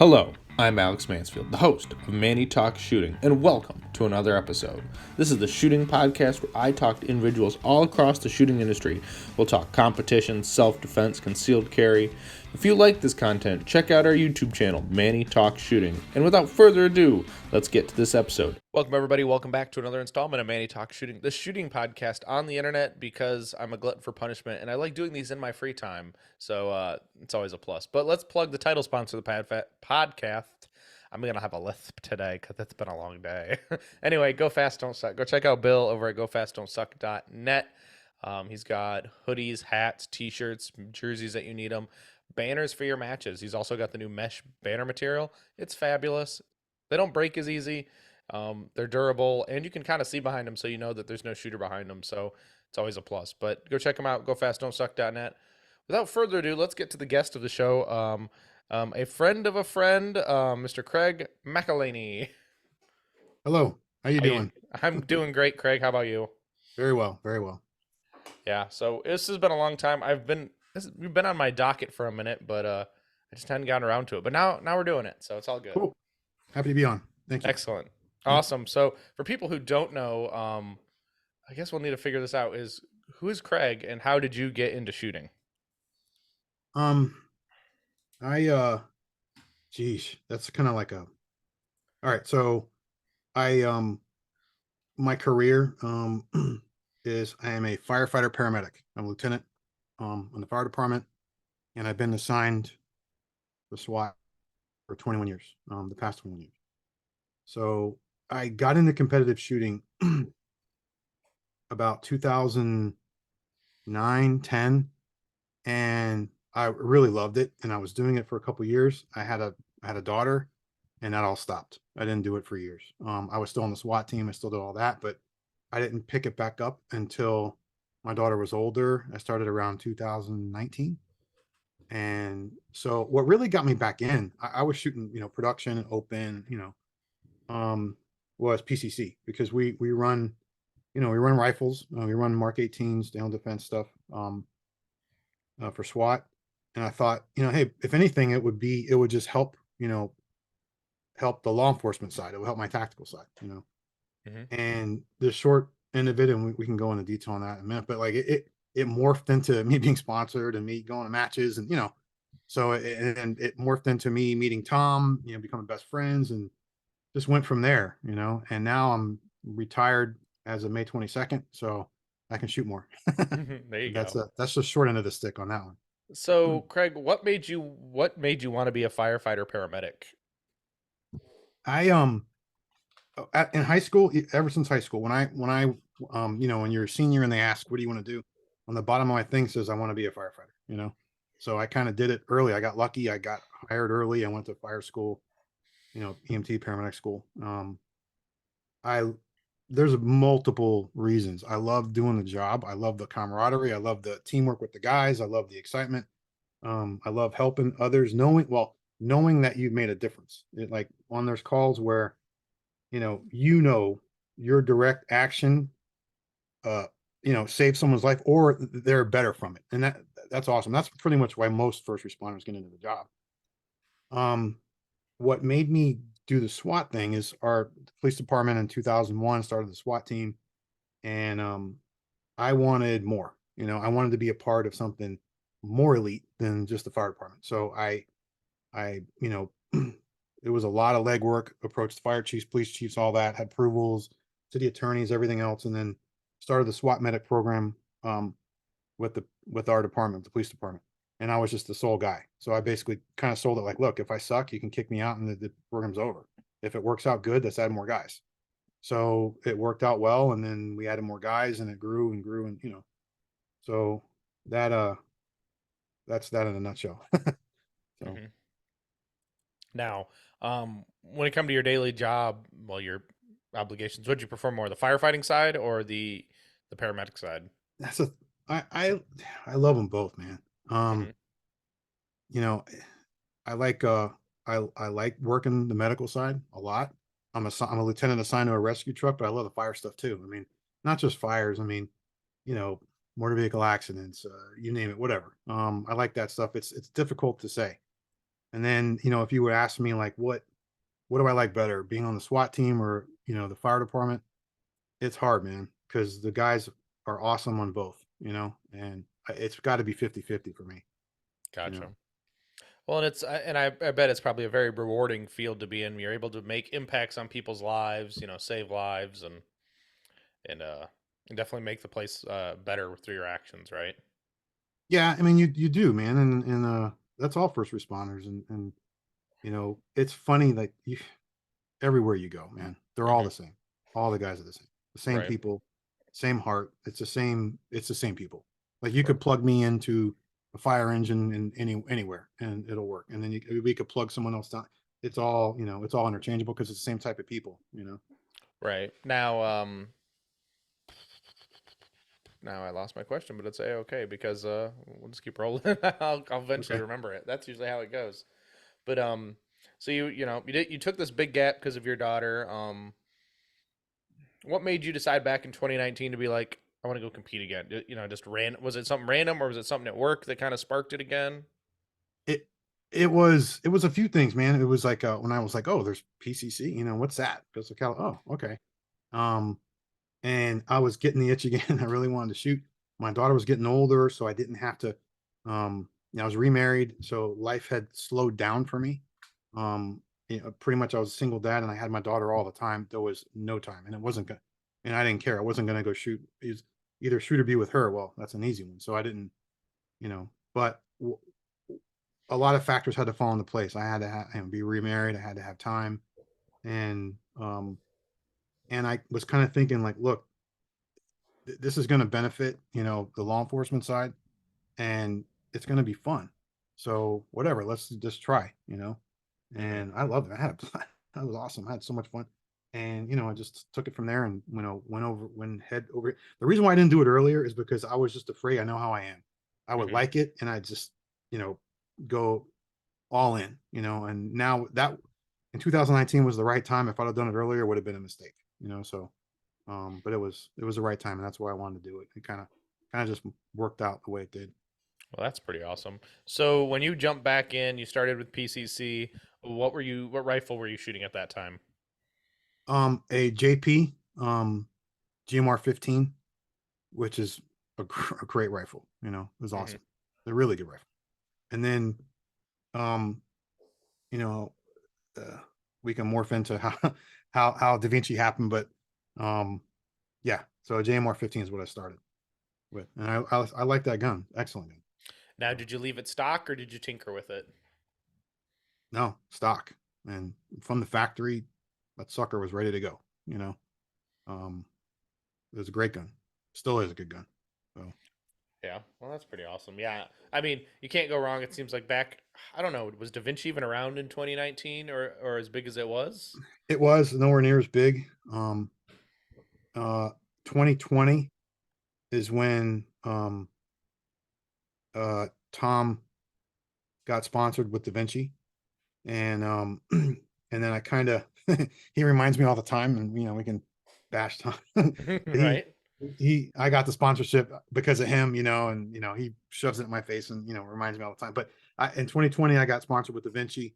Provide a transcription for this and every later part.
Hello, I'm Alex Mansfield, the host of Manny Talks Shooting, and welcome to another episode. This is the shooting podcast where I talk to individuals all across the shooting industry. We'll talk competition, self-defense, concealed carry. If you like this content, check out our YouTube channel, Manny Talks Shooting. And without further ado, let's get to this episode. Welcome, everybody. Welcome back to another installment of Manny Talks Shooting, the shooting podcast on the internet because I'm a glutton for punishment and I like doing these in my free time. So it's always a plus. But let's plug the title sponsor of the podcast. I'm going to have a lisp today because it's been a long day. Anyway, Go Fast Don't Suck. Go check out Bill over at gofastdon'tsuck.net. He's got hoodies, hats, t-shirts, jerseys that you need them, banners for your matches. He's also got the new mesh banner material. It's fabulous. They don't break as easy. They're durable, and you can kind of see behind them, so you know that there's no shooter behind them. So it's always a plus. But go check them out. GoFastDon'tSuck.net. Without further ado, let's get to the guest of the show. A friend of a friend, Mr. Craig McElhaney. Hello, how you How you? doing? I'm doing great, Craig. How about you? Very well, very well. Yeah. So this has been a long time. You've been on my docket for a minute, but I just hadn't gotten around to it. But now we're doing it, so it's all good. Cool. Happy to be on. Thank you. Excellent. Yeah. Awesome. So for people who don't know, I guess we'll need to figure this out. Who is Craig and how did you get into shooting? Um, I geez, that's kind of like a. All right, so I my career is I am a firefighter paramedic. I'm a lieutenant in the fire department, and I've been assigned the SWAT for 21 years. The past 21 years. So I got into competitive shooting about 2009, 10. And I really loved it. And I was doing it for a couple years. I had a daughter, and that all stopped. I didn't do it for years. I was still on the SWAT team. I still did all that, but I didn't pick it back up until my daughter was older. I started around 2019. And so what really got me back in, I was shooting, production and open, was PCC because we run, we run rifles, we run Mark 18s, down defense stuff. For SWAT. And I thought, hey, if anything, it would just help, help the law enforcement side. It will help my tactical side. Mm-hmm. And the short end of it, and we can go into detail on that in a minute, but like it morphed into me being sponsored and me going to matches and, so it morphed into me meeting Tom, becoming best friends and just went from there, and now I'm retired as of May 22nd. So I can shoot more. There you that's go. that's the short end of the stick on that one. So Craig, what made you want to be a firefighter paramedic? I in high school, ever since high school, when you're a senior and they ask, what do you want to do? On the bottom of my thing says, I want to be a firefighter. So I kind of did it early. I got lucky. I got hired early. I went to fire school, EMT paramedic school. I, there's multiple reasons. I love doing the job. I love the camaraderie. I love the teamwork with the guys. I love the excitement. I love helping others, knowing that you've made a difference. Like on there's calls where your direct action save someone's life or they're better from it, and that's awesome. That's pretty much why most first responders get into the job. What made me do the SWAT thing is our police department in 2001 started the SWAT team, and I wanted more. I wanted to be a part of something more elite than just the fire department. So I it was a lot of legwork, approached fire chiefs, police chiefs, all that, had approvals, city attorneys, everything else, and then started the SWAT medic program with our department, the police department. And I was just the sole guy. So I basically kind of sold it like, look, if I suck, you can kick me out and the program's over. If it works out good, let's add more guys. So it worked out well, and then we added more guys and it grew and grew, and so that that's that in a nutshell. So Mm-hmm. Now, when it comes to your daily job, well, your obligations, would you prefer more the firefighting side or the paramedic side? that's a I I I love them both, man. Mm-hmm. Um, you know, I like I like working the medical side a lot. I'm a lieutenant assigned to a rescue truck, but I love the fire stuff too. I mean, not just fires. I mean, you know, motor vehicle accidents, you name it, whatever. I like that stuff. It's difficult to say. And then, if you would ask me like what do I like better, being on the SWAT team or, the fire department? It's hard, man, because the guys are awesome on both, and it's got to be 50-50 for me, you Gotcha. know. Well, and I bet it's probably a very rewarding field to be in. You're able to make impacts on people's lives, save lives, and and definitely make the place better through your actions, right? Yeah, I mean, you do, man, and that's all first responders, and it's funny that everywhere you go, man, they're all Hmm. the same. All the guys are the same Right. people, same heart. It's the same people. Like you Right. could plug me into a fire engine in anywhere and it'll work. And then we could plug someone else down. It's all interchangeable because it's the same type of people. Right. Now I lost my question, but it's a okay because we'll just keep rolling. I'll eventually Okay. remember it. That's usually how it goes. But so you took this big gap because of your daughter. What made you decide back in 2019 to be like, I want to go compete again? Just ran. Was it something random or was it something at work that kind of sparked it again? It it was a few things, man. It was like when I was like, oh, there's PCC, what's that? Because like, oh, okay. Um, and I was getting the itch again. I really wanted to shoot. My daughter was getting older, so I didn't have to. I was remarried, so life had slowed down for me. Pretty much I was a single dad, and I had my daughter all the time. There was no time, and it wasn't good, and I didn't care. I wasn't gonna go shoot. Is either shoot or be with her. Well, that's an easy one. So I didn't, but a lot of factors had to fall into place. I had to be remarried. I had to have time, and I was kind of thinking like, look, this is going to benefit, the law enforcement side, and it's going to be fun. So whatever, let's just try. Hmm. And I loved it. That was awesome. I had so much fun. And I just took it from there and went head over it. The reason why I didn't do it earlier is because I was just afraid. I know how I am. I would Hmm. like it and I just, go all in. And now that in 2019 was the right time. If I'd have done it earlier, it would have been a mistake. So but it was the right time, and that's why I wanted to do it. It kind of just worked out the way it did. Well, that's pretty awesome. So when you jumped back in, you started with PCC. What rifle were you shooting at that time? A JP, GMR 15, which is a great rifle. It was Hmm. awesome. A really good rifle. And then, um, you know, uh, we can morph into how how Da Vinci happened, but um, yeah. So a JMR 15 is what I started with, and I like that gun. Excellent gun. Now, So did you leave it stock or did you tinker with it? no stock, and from the factory, that sucker was ready to go. You know, um, it was a great gun. Still is a good gun. So Yeah, well, that's pretty awesome. Yeah, I mean, you can't go wrong. It seems like back, I don't know, was Da Vinci even around in 2019 or as big as it was? it was nowhere near as big. 2020 is when Tom got sponsored with Da Vinci, and and then I kind of he reminds me all the time, and we can bash Tom. he Right? I got the sponsorship because of him, and he shoves it in my face and reminds me all the time. But in 2020, I got sponsored with Da Vinci,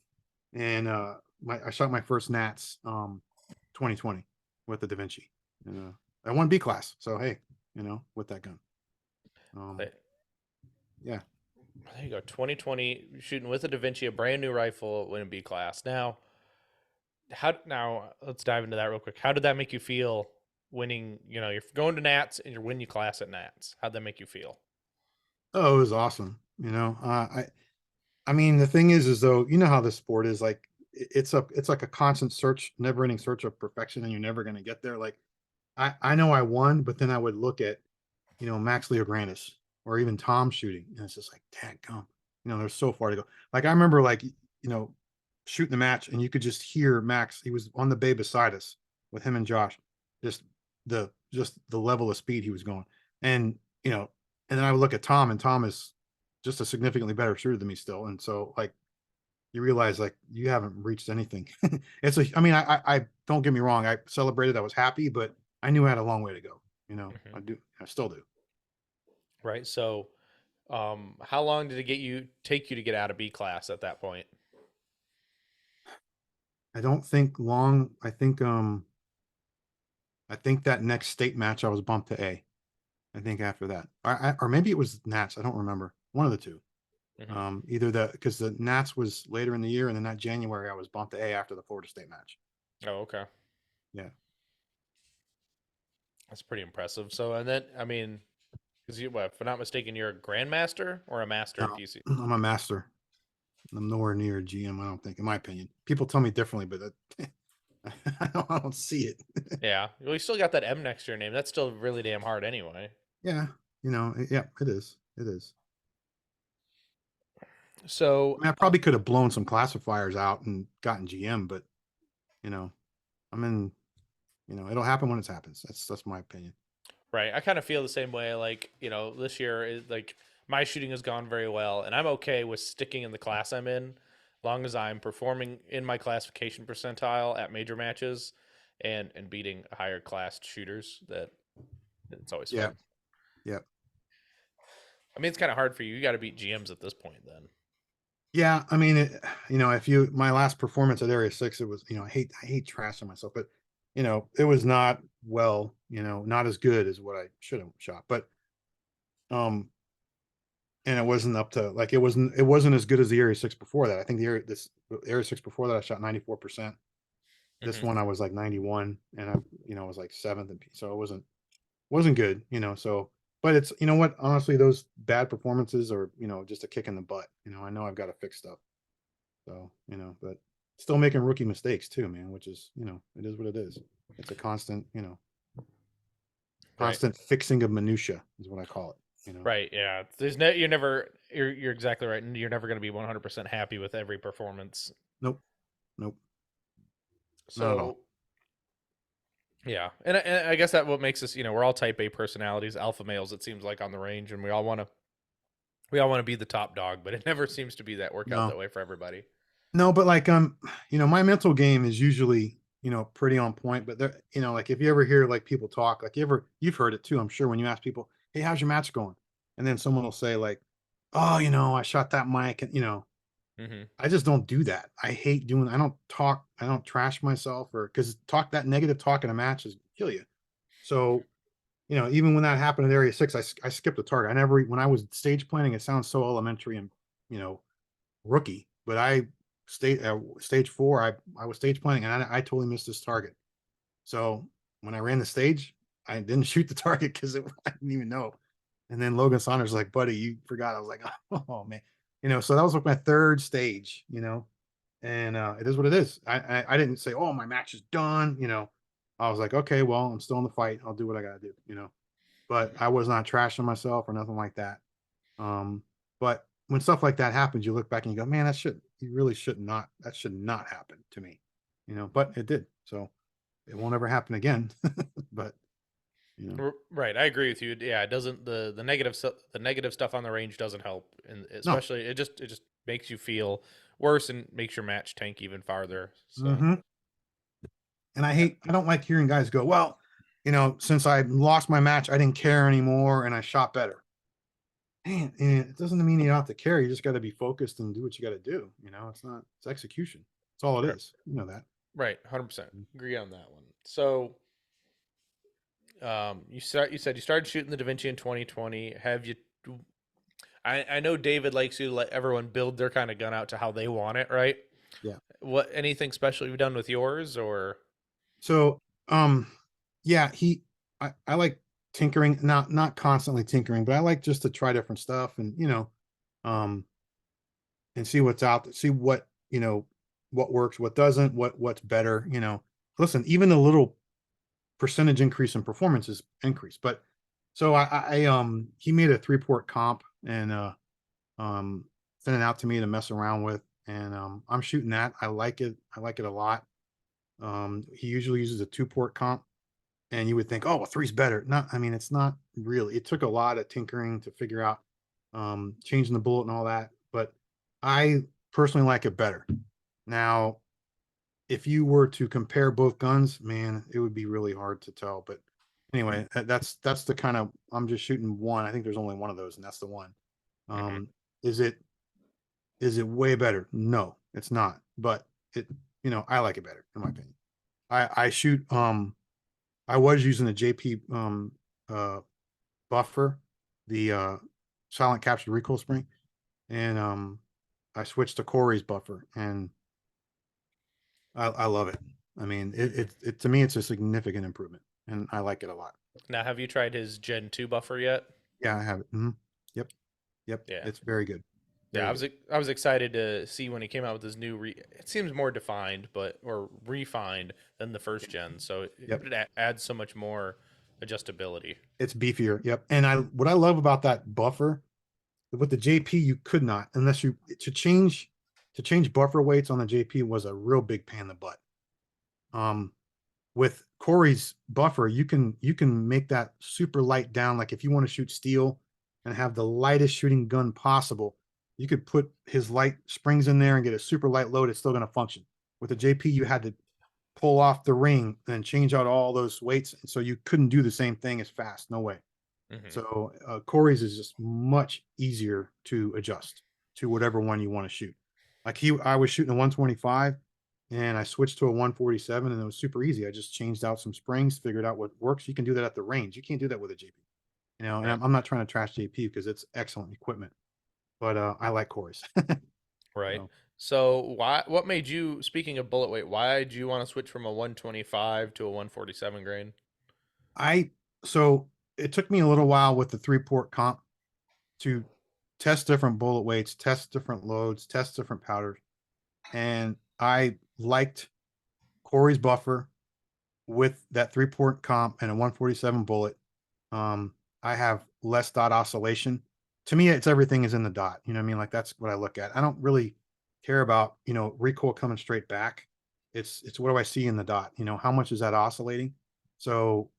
and I shot my first Nats 2020 with the Da Vinci, and I won B class. So hey, with that gun, um, There yeah. you go. 2020 shooting with a Da Vinci, a brand new rifle in B class. Now let's dive into that real quick. How did that make you feel winning? You're going to Nats and you're winning your class at Nats. How'd that make you feel? Oh, it was awesome. I mean, the thing is though, you know how this sport is like. It's like a constant search, never-ending search of perfection, and you're never going to get there. Like I know I won, but then I would look at Max Leograndis or even Tom shooting, and it's just like, dang gum, there's so far to go. Like I remember, like shooting the match, and you could just hear Max. He was on the bay beside us with him and Josh, just the level of speed he was going, and and then I would look at Tom, and Tom is just a significantly better shooter than me still, and so like you realize like you haven't reached anything. I mean, I don't get me wrong, I celebrated, I was happy, but I knew I had a long way to go. Hmm. I still do. Right. So, how long did it take you to get out of B class at that point? I don't think long. I think that next state match I was bumped to A. I think after that, or maybe it was Nats. I don't remember. One of the two. Hmm. Either because the Nats was later in the year, and then that January I was bumped to A after the Florida State match. Oh, okay. Yeah, That's pretty impressive. So, and then, I mean, because you, what, if I'm not mistaken, you're a grandmaster or a master in no, PC? I'm a master. I'm nowhere near a GM. I don't think, in my opinion. People tell me differently, but I don't see it. Yeah. Well, you still got that M next to your name. That's still really damn hard anyway. Yeah, yeah, it is. It is. I So, mean, I probably could have blown some classifiers out and gotten GM, but you know, I'm in. It'll happen when it happens. That's my opinion. right. I kind of feel the same way. Like, this year, like, my shooting has gone very well, and I'm okay with sticking in the class I'm in, long as I'm performing in my classification percentile at major matches and beating higher classed shooters. That it's always Yeah, fun. yeah, I mean, it's kind of hard for you. You got to beat GMs at this point, then. yeah. I mean, if you my last performance at Area 6, it was, I hate trashing myself, but it was not well, not as good as what I should have shot, but um, and it wasn't up to like it wasn't as good as the Area 6 before that. I think Area 6 before that I shot 94%. This Hmm. one I was like 91, and I was like seventh, and so it wasn't good, so but it's what, honestly, those bad performances are, just a kick in the butt. I know I've got to fix stuff. So, but still making rookie mistakes too, man, which is, it is what it is. It's a constant, Right. constant fixing of minutia is what I call it. Right. Yeah. You're exactly right. And you're never going to be 100% happy with every performance. Nope, nope, not at all. So, yeah. And I guess that what makes us, we're all type A personalities, alpha males, it seems like on the range. And we all want to be the top dog, but it never seems to be that work out No, that way for everybody. no, but like, my mental game is usually, pretty on point, but there, like if you ever hear like people talk, like you've heard it too, I'm sure, when you ask people, hey, how's your match going? And then someone will say like, oh, I shot that mic, and Hmm. I just don't do that. I hate doing. I don't trash myself, or because that negative talk in a match is kill you. So, even when that happened in Area 6, I skipped the target. I never, when I was stage planning, it sounds so elementary and, you know, rookie, but stage 4, I was stage planning, and I totally missed this target. So when I ran the stage, I didn't shoot the target because I didn't even know. And then Logan Saunders was like, buddy, you forgot. I was like, oh man. So that was like my third stage, and it is what it is. I didn't say, oh, my match is done. I was like, okay, well, I'm still in the fight. I'll do what I gotta do. But I was not trashing myself or nothing like that. Um, but when stuff like that happens, you look back and you go, man, you really should not, that should not happen to me. But it did. So it won't ever happen again. But you know, Right. I agree with you. Yeah. It doesn't, the negative stuff on the range doesn't help. And no. especially, it just makes you feel worse and makes your match tank even farther. So, Hmm. And I don't like hearing guys go, well, since I lost my match, I didn't care anymore and I shot better. Man, and it doesn't mean you don't have to care. You just got to be focused and do what you got to do. It's execution. That's all it right. is. You know that. Right. 100% agree on that one. So, you said you started shooting the Da Vinci in 2020. Have you? I know David likes you to let everyone build their kind of gun out to how they want it, right? Yeah. What anything special you've done with yours, or? So, yeah, I like tinkering, not constantly tinkering, but I like just to try different stuff, and um, and see what's out there, see what works, what doesn't, what's better. Listen, even the little percentage increase in performance is increase. But so he made a 3-port comp, and um sent it out to me to mess around with, and I'm shooting that. I like it. I like it a lot. He usually uses a 2-port comp, and you would think, oh, well, three's better. Not, I mean, it's not really. It took a lot of tinkering to figure out, changing the bullet and all that. But I personally like it better. Now, if you were to compare both guns, man, it would be really hard to tell. But anyway, that's the kind of, I'm just shooting one. I think there's only one of those, and that's the one. Mhm. Um, is it way better? No, it's not. But it, I like it better in my opinion. I shoot I was using the JP uh buffer, the silent captured recoil spring, and I switched to Corey's buffer, and I love it. I mean, it to me it's a significant improvement, and I like it a lot. Now, have you tried his Gen 2 buffer yet? Yeah, I have it. Yep, yep, Yeah. it's very good, Yeah, very good. I was excited to see when he came out with his it seems more defined, but or refined than the first gen. So Yep, it adds so much more adjustability. it's beefier. Yep, and I what I love about that buffer with the JP, you could not unless you to change buffer weights on the JP was a real big pain in the butt. Um, with Corey's buffer, you can make that super light down. Like if you want to shoot steel and have the lightest shooting gun possible, you could put his light springs in there and get a super light load. It's still going to function. With the JP, you had to pull off the ring and change out all those weights, so you couldn't do the same thing as fast. No way. Hmm. So Corey's is just much easier to adjust to whatever one you want to shoot. Like I was shooting a 125 and I switched to a 147 and it was super easy. I just changed out some springs, figured out what works. You can do that at the range. You can't do that with a JP, and Right. I'm not trying to trash JP because it's excellent equipment, but I like Corey's. Right. So So why? What made you? Speaking of bullet weight, why did you want to switch from a 125 to a 147 grain? I, so it took me a little while with the 3-port comp to test different bullet weights, test different loads, test different powders. And I liked Corey's buffer with that 3-port comp and a 147 bullet. Um, I have less dot oscillation. To me, it's everything is in the dot. You know what I mean? Like that's what I look at. I don't really care about, recoil coming straight back. It's what do I see in the dot? How much is that oscillating? So,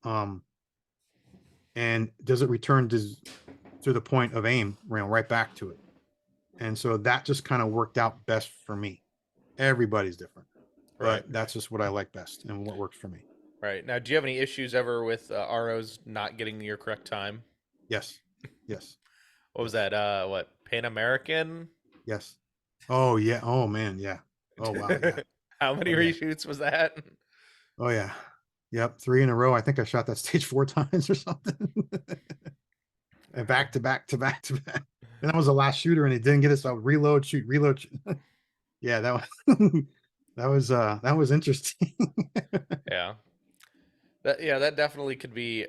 and does it return to the point of aim, right back to it? And so that just kind of worked out best for me. Everybody's different, Right. but that's just what I like best and what works for me. Right. Now, do you have any issues ever with ROs not getting your correct time? Yes, yes, What was yes, that? What Pan American? yes. Oh yeah. Oh man. Yeah. Oh wow. Yeah. How many Oh yeah. reshoots was that? Oh yeah. Yep. 3 in a row. I think I shot that stage 4 times or something. And back to back to back to back. And that was the last shooter, and it didn't get it. So I would reload, shoot, reload. Shoot. Yeah, that was that was interesting. Yeah. That definitely could be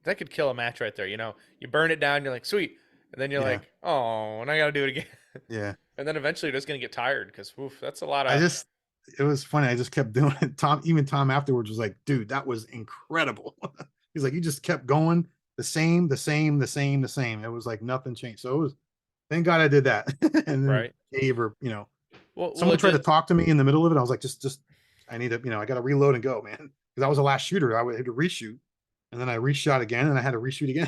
that could kill a match right there. You burn it down, you're like, sweet. And then you're Yeah. like, oh, and I gotta do it again. Yeah. And then eventually you're just gonna get tired because that's a lot I of just it was funny. I just kept doing it. Tom afterwards was like, dude, that was incredible. He's like, you just kept going the same, the same, the same, the same. It was like nothing changed. So it was thank God I did that. And then right. gave her, Well, someone it tried to just talk to me in the middle of it. I was like, just I need to, I gotta reload and go, man. Because that was the last shooter. I would have to reshoot. And then I reshot again and I had to reshoot again.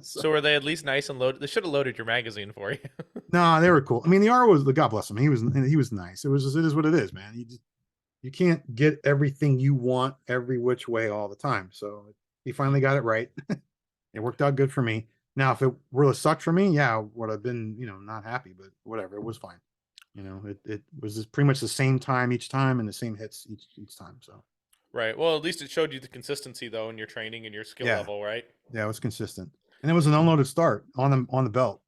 So so were they at least nice and loaded? They should have loaded your magazine for you. no, they were cool. I mean, the R was the God bless him. He was nice. It was just, it is what it is, man. You can't get everything you want every which way all the time. So he finally got it right. It worked out good for me. Now, if it really sucked for me, yeah, I would have been, not happy, but whatever, it was fine. It was just pretty much the same time each time and the same hits each time. So Right. Well, at least it showed you the consistency though in your training and your skill yeah, level, right? yeah, it was consistent. And it was an unloaded start on the belt.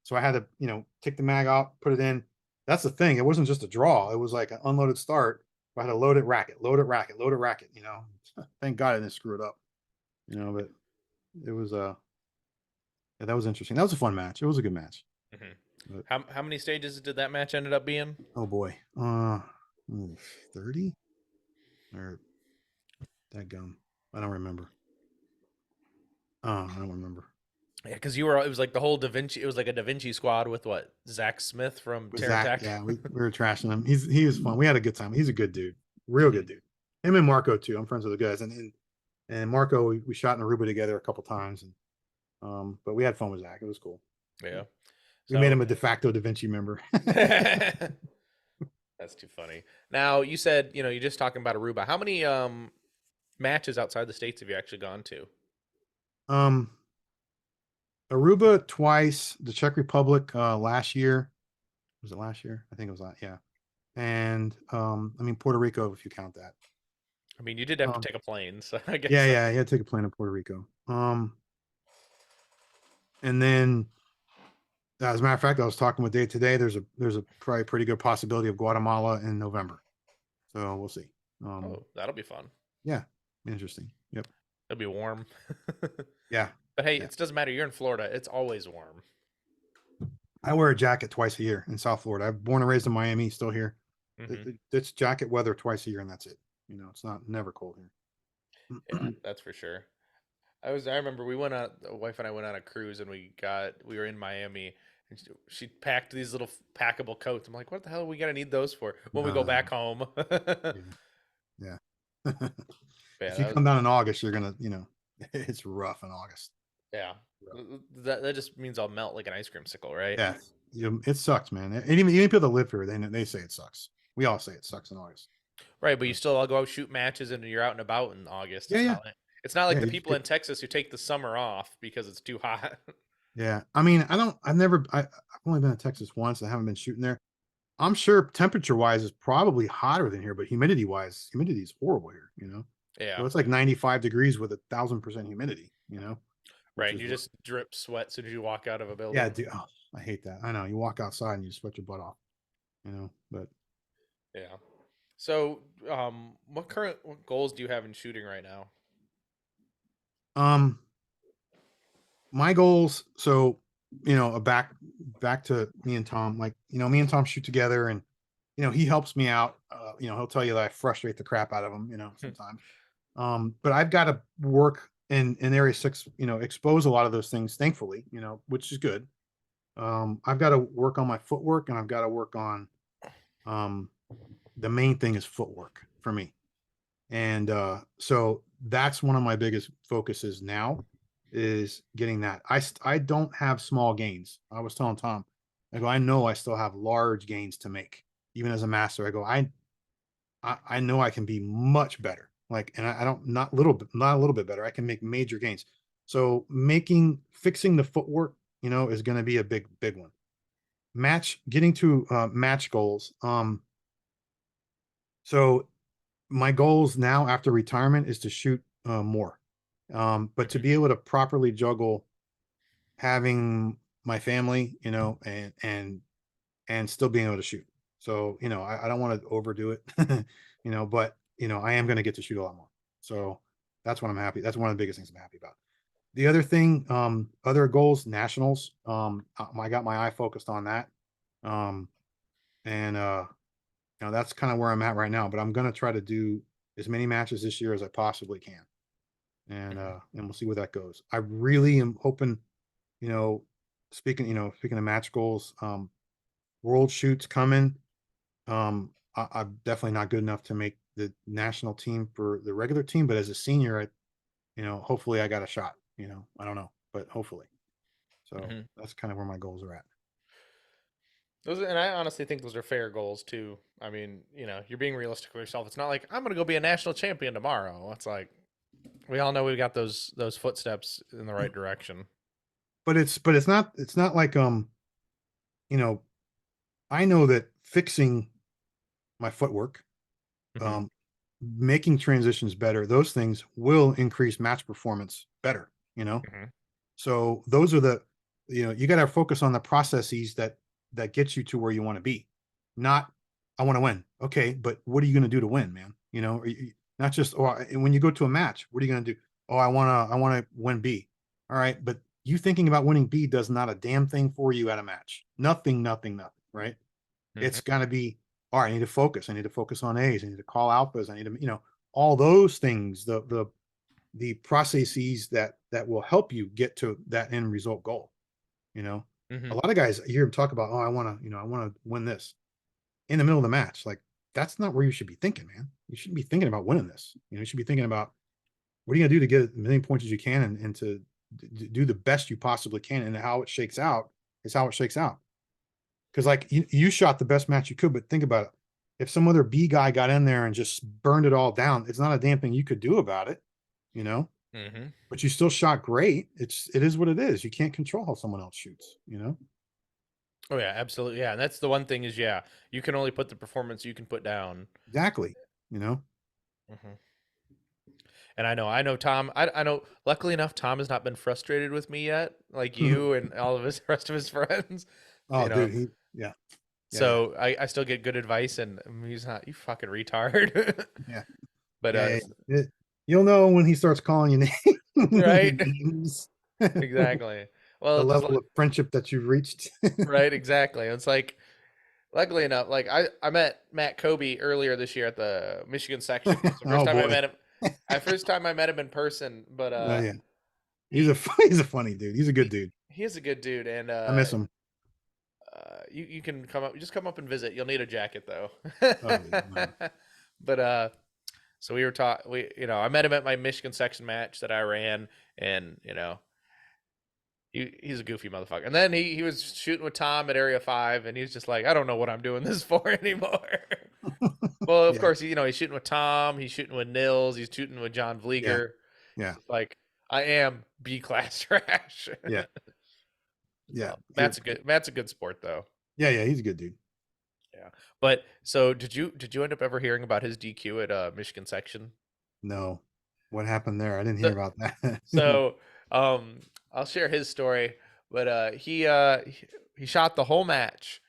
So I had to, take the mag out, put it in. That's the thing. It wasn't just a draw. It was like an unloaded start. I had to load it, rack it, load it, rack it, load it, rack it. Thank God I didn't screw it up. But it was yeah, that was interesting. That was a fun match. It was a good match. Hmm. But How many stages did that match ended up being? oh boy, 30 or that gum. I don't remember. I don't remember. Yeah, because you were. It was like the whole Da Vinci. It was like a Da Vinci squad with what Zach Smith from With Zach, Terratac. yeah, we were trashing him. He was fun. We had a good time. He's a good dude, real Hmm. good dude. Him and Marco too. I'm friends with the guys, and Marco, we shot in Aruba together a couple times, and but we had fun with Zach. It was cool. Yeah. We made So him a de facto Da Vinci member. that's too funny. Now you said you're just talking about Aruba. How many matches outside the states have you actually gone to? um, Aruba twice, the Czech Republic last year. Was it last year? I think it was last. Yeah. and I mean Puerto Rico if you count that. I mean, you did have to Um, take a plane, so I guess yeah, that. yeah, I had to take a plane to Puerto Rico. And then as a matter of fact, I was talking with Dave today. There's a probably pretty good possibility of Guatemala in November. So we'll see. Oh, that'll be fun. Yeah, interesting. Yep. It'll be warm. Yeah. But hey, Yeah. it doesn't matter. You're in Florida. It's always warm. I wear a jacket twice a year in South Florida. I'm born and raised in Miami, still here. Hmm. It's jacket weather twice a year, and that's it. It's not never cold Yeah, here. that's for sure. I remember we went on. The wife and I went on a cruise, and we were in Miami, and she packed these little packable coats. I'm like, what the hell are we gonna need those for when we go Uh, back home? yeah. Yeah, If you that was, come down in August, you're gonna, it's rough in August. yeah. Rough. That just means I'll melt like an ice cream sickle, right? Yeah, it sucks, man. And even people that live here, they say it sucks. We all say it sucks in August. Right, but you still all go out shoot matches and you're out and about in August. Yeah, yeah, It's not like yeah. the You just people get, in Texas who take the summer off because it's too hot. yeah. I mean, I've only been to Texas once. I haven't been shooting there. I'm sure temperature wise is probably hotter than here, but humidity wise, humidity is horrible here. So Yeah, it's like 95 degrees with 1,000% humidity. Which right. is You just drip sweat as soon as you walk out of a yeah, building. dude. Oh, I hate that. I know you walk outside and you sweat your butt off. But Yeah. So, what goals do you have in shooting right now? um, my goals. So back to me and Tom. Like me and Tom shoot together, and he helps me out. He'll tell you that I frustrate the crap out of him. Sometimes. But I've got to work in area 6. Expose a lot of those things. Thankfully, which is good. I've got to work on my footwork, and I've got to work on um, the main thing is footwork for me. And so that's one of my biggest focuses now is getting that. I don't have small gains. I was telling Tom, I go, I know I still have large gains to make, even as a master. I go, I know I can be much better. Like, and I don't not a little bit better. I can make major gains. So fixing the footwork, is going to be a big one. Getting to match goals. So my goals now after retirement is to shoot more. But to Mhm. be able to properly juggle having my family, and still being able to shoot. So, I don't want to overdo it, but I am going to get to shoot a lot more. So that's what I'm happy. That's one of the biggest things I'm happy about. The other thing, other goals, nationals. I got my eye focused on that. Um, and that's kind of where I'm at right now. But I'm going to try to do as many matches this year as I possibly can, Mhm. and we'll see where that goes. I really am hoping, you know, speaking of match goals, world shoots coming. I'm definitely not good enough to make the national team for the regular team, but as a senior, hopefully I got a shot. I don't know, but hopefully. So Mhm. that's kind of where my goals are at. And I honestly think those are fair goals too. I mean, you're being realistic with yourself. It's not like I'm going to go be a national champion tomorrow. It's like we all know we've got those footsteps in the right direction. But it's not like you know, I know that fixing my footwork, Hmm. um, making transitions better, those things will increase match performance better. Hmm. So those are you got to focus on the processes that gets you to where you want to be, not I want to win. Okay, but what are you going to do to win, man? Not just when you go to a match, what are you going to do? Oh, I want to win B. All right, but you thinking about winning B does not a damn thing for you at a match. Nothing, nothing, nothing. Right? Hmm. It's got to be all right. I need to focus. I need to focus on A's. I need to call alphas. I need to all those things. The processes that will help you get to that end result goal. You know, a Hmm. lot of guys you hear them talk about, oh, I want to win this in the middle of the match. Like that's not where you should be thinking, man. You shouldn't be thinking about winning this. You should be thinking about what are you gonna do to get as many points as you can and to do the best you possibly can. And how it shakes out is how it shakes out. Because like you shot the best match you could, but think about it. If some other B guy got in there and just burned it all down, it's not a damn thing you could do about it, you know Hmm. but you still shot great. It is what it is. You can't control how someone else shoots. Oh yeah, absolutely. Yeah, and that's the one thing is you can only put the performance you can put down. Exactly. You know. Hmm. And I know Tom. I know. Luckily enough, Tom has not been frustrated with me yet, like you and all of his rest of his friends. Oh, You know, dude, yeah, yeah, so I still get good advice, and he's not. You fucking retard. yeah, But yeah, yeah. You'll know when he starts calling you right, names. The exactly. Well, just level like of friendship that you've reached. right, exactly. It's like, luckily enough, like I met Matt Kobe earlier this year at the Michigan section. It's the first Oh time I boy. met him. First time I met him in person, but Oh yeah. he He's a funny dude. He's a good dude. he is a good dude, and I miss him. you can come up, just come up and visit. You'll need a jacket though. Oh yeah. No. But so we were taught I met him at my Michigan section match that I ran, and he's a goofy motherfucker. And then he was shooting with Tom at Area 5, and he's just like, I don't know what I'm doing this for anymore. Well, of Yeah. course, he's shooting with Tom, he's shooting with Nils, he's shooting with John Yeah. Vlieger. Yeah. Like, I am B class trash. Yeah. Yeah. So Matt's a good sport though. Yeah. Yeah. He's a good dude. Yeah. But so did you end up ever hearing about his DQ at Michigan section? No. What happened there? I didn't hear So, about that. so I'll share his story, but he shot the whole match.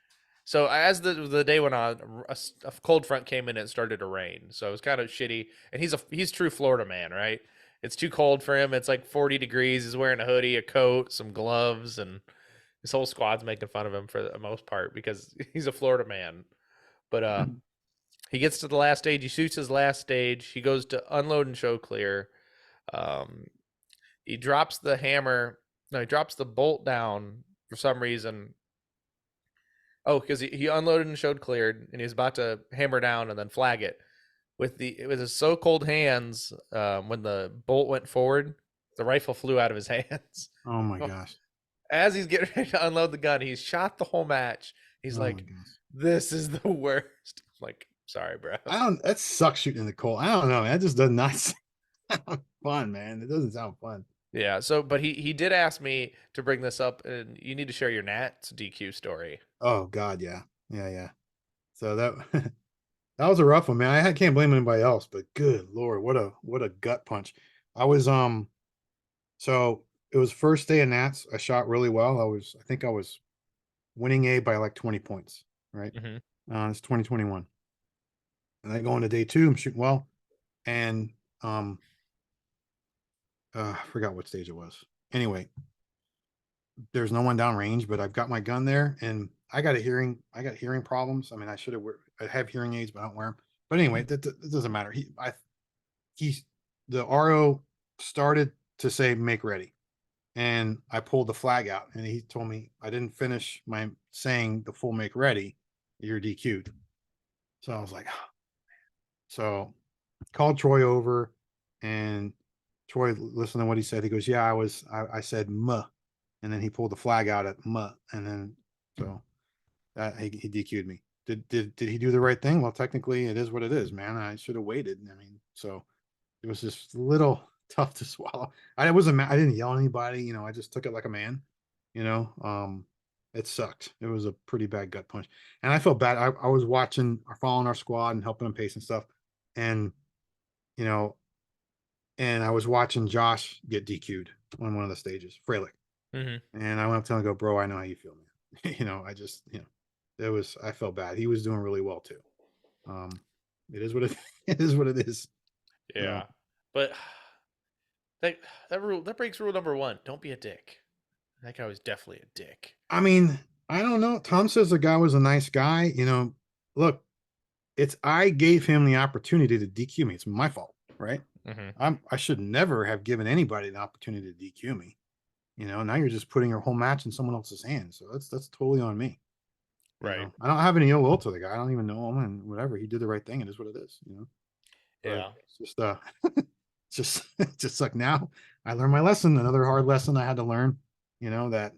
So as the day went on, a cold front came in and it started to rain. So it was kind of shitty. And he's true Florida man, right? It's too cold for him. It's like 40 degrees. He's wearing a hoodie, a coat, some gloves, and his whole squad's making fun of him for the most part because he's a Florida man. But he gets to the last stage. He shoots his last stage. He goes to unload and show clear. Um, he drops the hammer. No, he drops the bolt down for some reason. Oh, because he unloaded and showed cleared, and he was about to hammer down and then flag it. With his so cold hands, when the bolt went forward, the rifle flew out of his hands. Oh my gosh. As he's getting ready to unload the gun, he's shot the whole match. He's Oh my like, gosh. "This is the worst." I'm like, sorry, bro. That sucks shooting in the cold. I don't know, man. That just does not sound fun, man. It doesn't sound fun. Yeah. So, but he did ask me to bring this up, and you need to share your Nats DQ story. Oh God, yeah. Yeah, yeah. So that that was a rough one, man. I can't blame anybody else, but good Lord, what a gut punch. I was so it was first day of Nats. I shot really well. I think I was winning A by like 20 points, right? Mm-hmm. It's 2021. And I go into day 2, I'm shooting well. And I forgot what stage it was. Anyway, there's no one down range, but I've got my gun there and I got hearing problems. I mean, I have hearing aids, but I don't wear them. But anyway, that doesn't matter. The RO started to say make ready, and I pulled the flag out, and he told me I didn't finish my saying the full make ready. You're DQ'd. So I was like, so called Troy over, and Troy listened to what he said. He goes, yeah, I said muh, and then he pulled the flag out at muh, and then so that he DQ'd me. Did he do the right thing? Well, technically, it is what it is, man. I should have waited. I mean, so it was just a little tough to swallow. I didn't yell at anybody. I just took it like a man. You know, it sucked. It was a pretty bad gut punch, and I felt bad. I was following our squad and helping them pace and stuff, and you know, and I was watching Josh get DQ'd on one of the stages, Freilich, Mm-hmm. and I went up to him and go, bro, I know how you feel, man. I felt bad. He was doing really well too. It is what it it is what it is. Yeah. But that breaks rule number 1. Don't be a dick. That guy was definitely a dick. I mean, I don't know. Tom says the guy was a nice guy. Look, I gave him the opportunity to DQ me. It's my fault, right? Mm-hmm. I should never have given anybody the opportunity to DQ me. Now you're just putting your whole match in someone else's hands. So that's totally on me. Right. I don't have any ill will to the guy. I don't even know him, and whatever. He did the right thing. It is what it is. Yeah. But it's just it just sucked. Now I learned my lesson. Another hard lesson I had to learn. That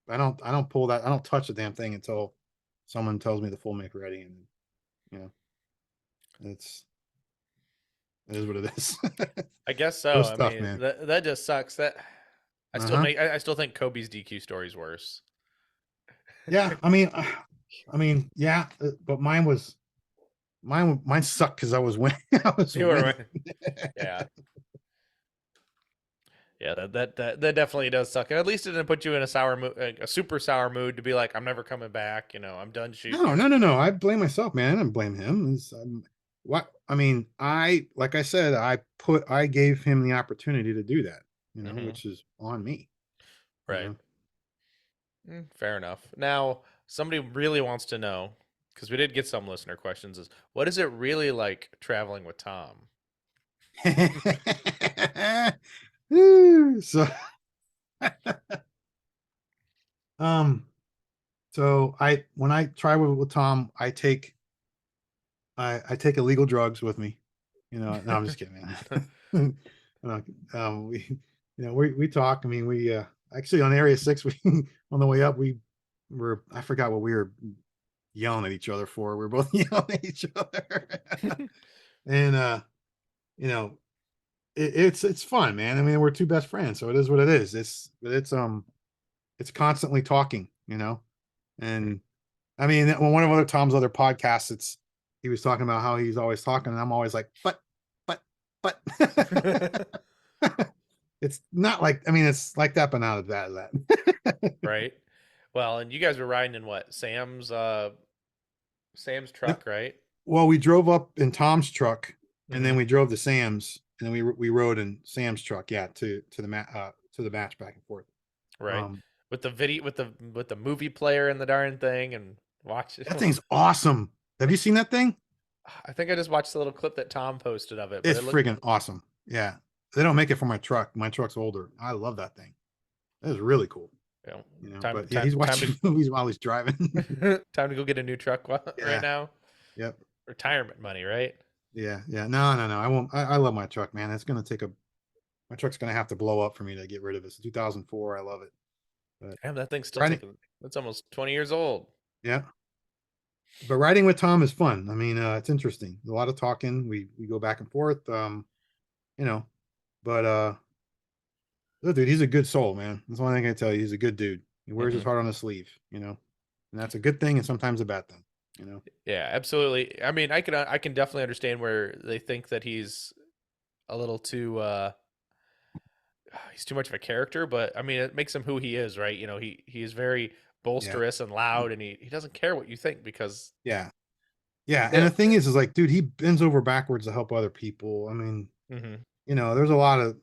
I don't pull that. I don't touch the damn thing until someone tells me the full make ready, and it is what it is. I guess It so. was I tough, mean, man. that just sucks. That I still think Kobe's DQ story is worse. Yeah, yeah, but mine sucked because I was winning. I was You were winning. winning. Yeah. Yeah, that definitely does suck. And at least it didn't put you in a sour mood, a super sour mood to be like, I'm never coming back. I'm done No, shooting. no, no, no. I blame myself, man. I didn't blame him. What I mean, like I said, I gave him the opportunity to do that, Hmm. which is on me, you Right. know. Fair enough. Now, somebody really wants to know, because we did get some listener questions, is what is it really like traveling with Tom? So, um, when I travel with Tom, I take illegal drugs with me. No, I'm just kidding, man. We we talk. I mean, we actually on Area 6, we on the way up, I forgot what we were yelling at each other for. We were both yelling at each other. And you know, it's fun, man. I mean, we're two best friends, so it is what it is. It's constantly talking, and I mean, when one of other Tom's other podcasts, he was talking about how he's always talking, and I'm always like, but. It's not like, I mean, it's like that, but not as bad as that. Right. Well, and you guys were riding in what? Sam's No, truck, right? well, we drove up in Tom's truck, and then Hmm. we drove to Sam's, and then we rode in Sam's truck, yeah, to the match back and forth. Right. Um, With the video, with the movie player and the darn thing, and watch it. that thing's awesome. Have you seen that thing? I think I just watched the little clip that Tom posted of it, but It's it looked, friggin' awesome. Yeah, they don't make it for my truck. My truck's older. I love that thing. That is really cool. you know, But yeah, he's time watching movies while he's driving. to time to go get a new truck right Yeah. now. Yep. Retirement money, right? Yeah. Yeah. No, no, no. I won't. I love my truck, man. It's gonna take my truck's gonna have to blow up for me to get rid of it. It's 2004. I love it. But Damn, that thing's still riding, taking. That's almost 20 years old. yeah. But riding with Tom is fun. I mean, it's interesting. A lot of talking. We go back and forth. You know, but look, dude, he's a good soul, man. That's one thing I can tell you. He's a good dude. He wears his Hmm. heart on his sleeve. And that's a good thing and sometimes a bad thing. Yeah, absolutely. I mean, I can definitely understand where they think that a little too he's too much of a character, but I mean, it makes him who he is, right? He is very Yeah. boisterous and loud, and he doesn't care what you think because Yeah. Yeah. And yeah. the thing is like, dude, he bends over backwards to help other people. I mean, Hmm. there's a lot of,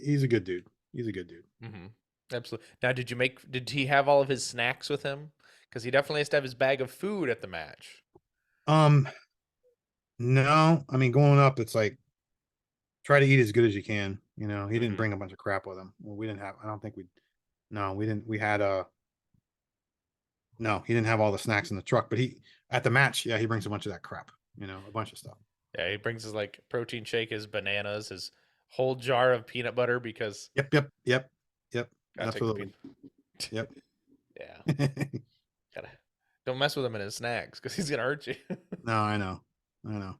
he's a good dude. He's a good dude. Hmm. Absolutely. Now, did he have all of his snacks with him? Because he definitely has to have his bag of food at the match. Um, no, I mean, going up, it's like try to eat as good as you can. He didn't Hmm. bring a bunch of crap with him. Well, we didn't have. I don't think we. No, we didn't. We had No, he didn't have all the snacks in the truck, but he at the match, yeah, he brings a bunch of that crap. A bunch of stuff. Yeah, he brings his like protein shake, his bananas, his whole jar of peanut butter because Yep, yep, yep, yep. gotta take the Absolutely. peanut. Yep. Yeah, gotta don't mess with him in his snacks because he's gonna hurt you. No, I know. I know.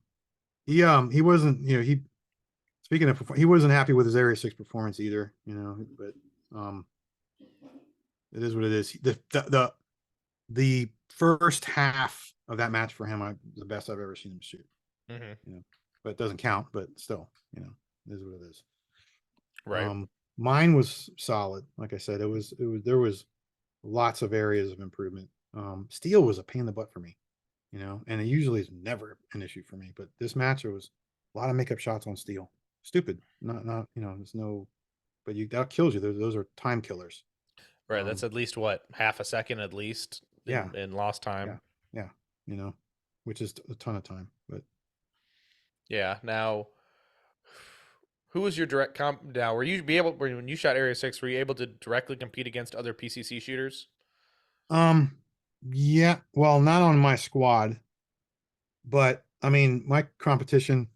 He wasn't. He speaking of, he wasn't happy with his Area 6 performance either. But it is what it is. The first half of that match for him, the best I've ever seen him shoot. Hmm. But it doesn't count. But still, it is what it is. Right. Mine was solid. Like I said, there was lots of areas of improvement. Steel was a pain in the butt for me, and it usually is never an issue for me. But this match, there was a lot of makeup shots on steel. Stupid. Not, there's no, but that kills you. Those are time killers. Right. That's at least what, half a second at least Yeah, in lost yeah, time. yeah, you know, which is a ton of time. But Yeah. Now, who was your direct comp? Now, when you shot Area 6, were you able to directly compete against other PCC shooters? um, yeah, well, not on my squad, but I mean, my competition,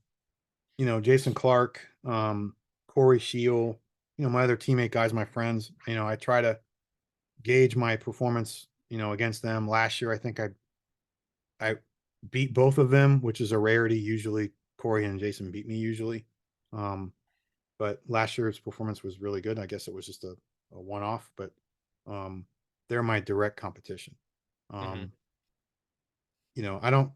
Jason Clark, Corey Shield, my other teammate guys, my friends, I try to gauge my performance, against them. Last year, I think I beat both of them, which is a rarity. Usually Corey and Jason beat me usually. Um, but last year's performance was really good. I guess it was just a one off, but um, they're my direct competition. Mm-hmm. You know, I don't,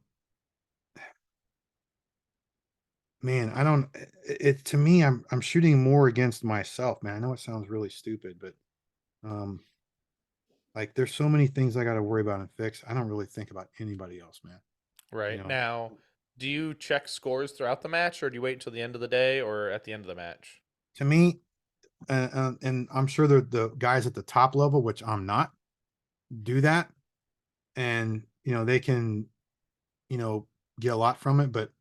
man, I don't, it to me, I'm shooting more against myself, man. I know it sounds really stupid, but, um, like there's so many things I got to worry about and fix. I don't really think about anybody else, man. You Right. know, Now, do you check scores throughout the match, or do you wait until the end of the day or at the end of the match? to me, and I'm sure the guys at the top level, which I'm not, do that, and you know they can, you know, get a lot from it. But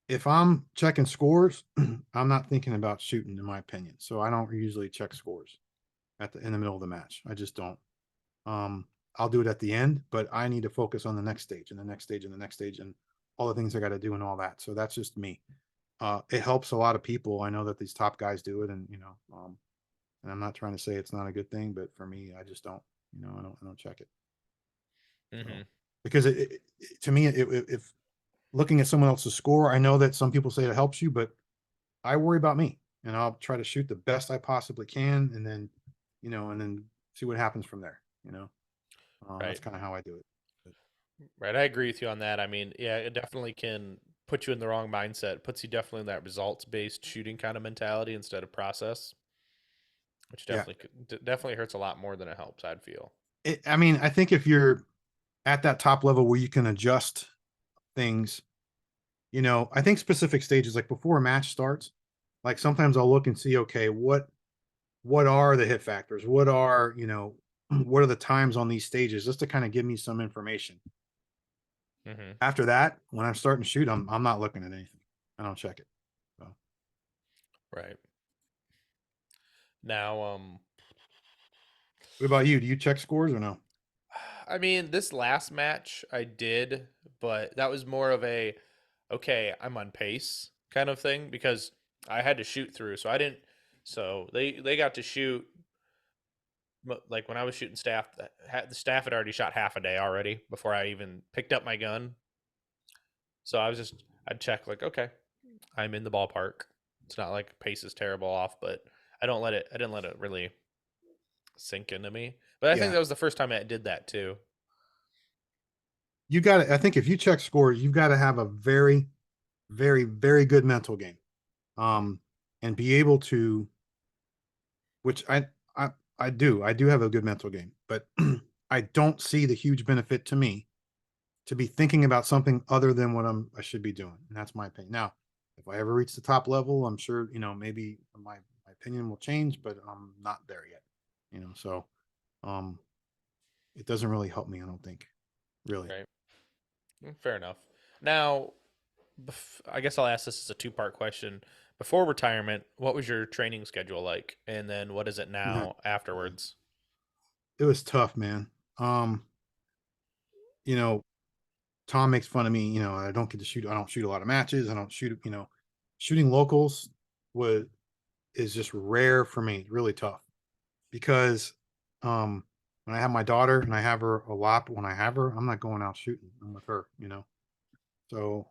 if I'm checking scores, I'm not thinking about shooting, in my opinion. So I don't usually check scores in the middle of the match. I just don't. Um, I'll do it at the end, but I need to focus on the next stage and the next stage and the next stage and all the things I got to do and all that. So that's just me. It helps a lot of people. I know that these top guys do it, and you know, and I'm not trying to say it's not a good thing, but for me, I just don't. You know, I don't check it. Mm-hmm. So because to me, if looking at someone else's score, I know that some people say it helps you, but I worry about me, and I'll try to shoot the best I possibly can, and then, you know, and then see what happens from there. You know, that's Right. kind of how I do it. But, Right. I agree with you on that. I mean, yeah, it definitely can put you in the wrong mindset. Puts you definitely in that results based shooting kind of mentality instead of process, which yeah, definitely hurts a lot more than it helps, I'd feel. I mean, I think if you're at that top level where you can adjust things, you know, I think specific stages, like before a match starts, like sometimes I'll look and see, okay, what are the hit factors? What are, you know, what are the times on these stages, just to kind of give me some information. Mm-hmm. After that, when I'm starting to shoot, I'm not looking at anything. I don't check it. So, Right. Now, what about you? Do you check scores or no? I mean, this last match I did, but that was more of a okay, I'm on pace kind of thing because I had to shoot through, so I didn't. So they got to shoot like when I was shooting staff. The staff had already shot half a day already before I even picked up my gun. So I'd check like okay, I'm in the ballpark. It's not like pace is terrible off, but I didn't let it really sink into me. But I think Yeah, that was the first time I did that too. you got to. I think if you check scores, you've got to have a very, very, very good mental game, um, and be able to, which I I do. I do have a good mental game, but I don't see the huge benefit to me to be thinking about something other than what I should be doing, and that's my opinion. Now, if I ever reach the top level, I'm sure, you know, maybe my opinion will change, but I'm not there yet. You know, so um, it doesn't really help me. I don't think really. Right. Fair enough. Now, I guess I'll ask this as a two-part question. Before retirement, what was your training schedule like? And then what is it Mhm. now afterwards? It was tough, man. Um, you know, Tom makes fun of me. You know, I don't get to shoot. I don't shoot a lot of matches. I don't shoot. You know, shooting locals was is just rare for me. Really tough because when I have my daughter and I have her a lot, but when I have her, I'm not going out shooting. I'm with her. You know, so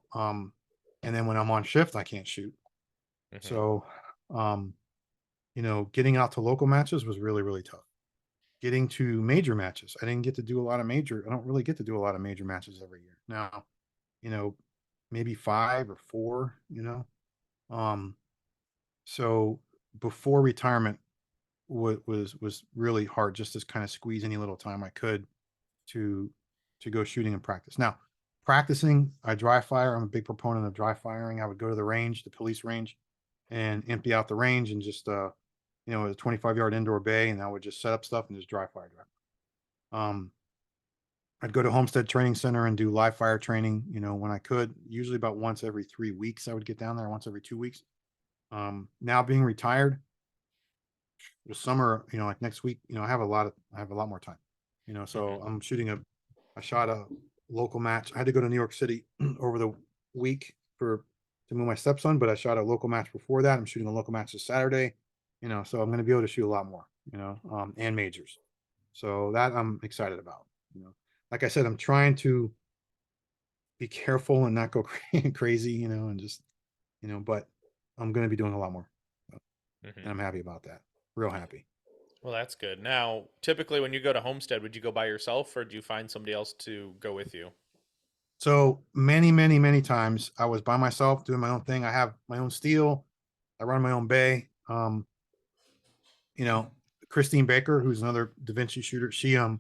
and then when I'm on shift, I can't shoot. Hmm. So um, you know, getting out to local matches was really really tough. Getting to major matches, I didn't get to do a lot of major. I don't really get to do a lot of major matches every year now. You know, maybe 5 or 4, you know. Um, so before retirement was really hard, just to kind of squeeze any little time I could to go shooting and practice. Now, practicing, I dry fire. I'm a big proponent of dry firing. I would go to the range, the police range, and empty out the range and just you know, a 25-yard indoor bay, and I would just set up stuff and just dry fire. Um, I'd go to Homestead Training Center and do live fire training, you know, when I could. Usually about once every 3 weeks, I would get down there, once every 2 weeks. Now being retired, the summer, you know, like next week, you know, I have a lot more time, you know, so Hmm. I shot a local match. I had to go to New York City over the week to move my stepson, but I shot a local match before that. I'm shooting a local match this Saturday, you know, so I'm going to be able to shoot a lot more, you know, and majors. So that I'm excited about, you know. Like I said, I'm trying to be careful and not go crazy, you know, and just, but I'm going to be doing a lot more. And Hmm. I'm happy about that. Real happy. Well, that's good. Now, typically when you go to Homestead, would you go by yourself or do you find somebody else to go with you? So many times I was by myself doing my own thing. I have my own steel. I run my own bay. You know, Christine Baker, who's another Da Vinci shooter, she'd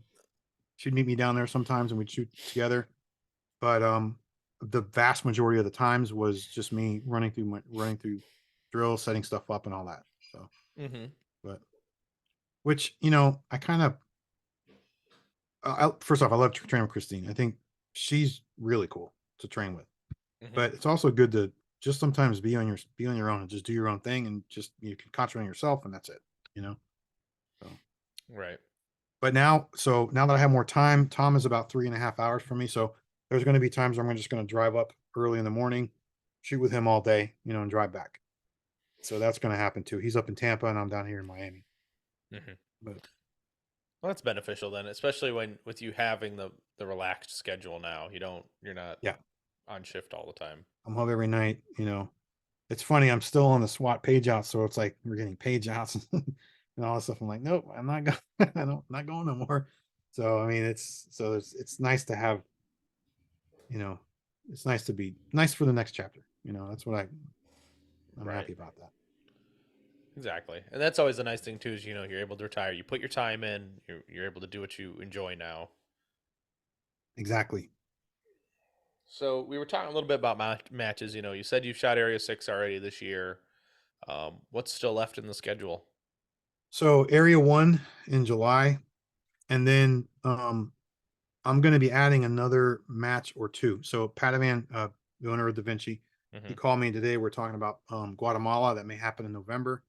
meet me down there sometimes and we'd shoot together. But the vast majority of the times was just me running through drills, setting stuff up and all that. So, Mm-hmm. but which, I kind of first off, I love training with Christine. I think she's really cool to train with. Mm-hmm. But it's also good to just sometimes be on your own and just do your own thing and just you can concentrate on yourself and that's it. You know. So, Right. but now that I have more time, Tom is about 3.5 hours from me. So there's going to be times where I'm just going to drive up early in the morning, shoot with him all day, and drive back. So that's going to happen too. He's up in Tampa and I'm down here in Miami. Mm-hmm. But Well, that's beneficial then, especially when with you having the relaxed schedule now. You're not yeah, on shift all the time. I'm home every night. It's funny. I'm still on the SWAT page out, so it's like we're getting page outs and all this stuff. I'm like, nope, I'm not going. Not going no more. So I mean, it's nice to have. You know, it's nice to be nice for the next chapter. That's what I'm Right. happy about that. Exactly. And that's always the nice thing too is you're able to retire. You put your time in, you're able to do what you enjoy now. Exactly. So we were talking a little bit about matches. You said you've shot Area 6 already this year. What's still left in the schedule? So Area 1 in July, and then I'm going to be adding another match or two. So Padawan, the owner of Da Vinci, he Mm-hmm. called me today. We're talking about Guatemala that may happen in November.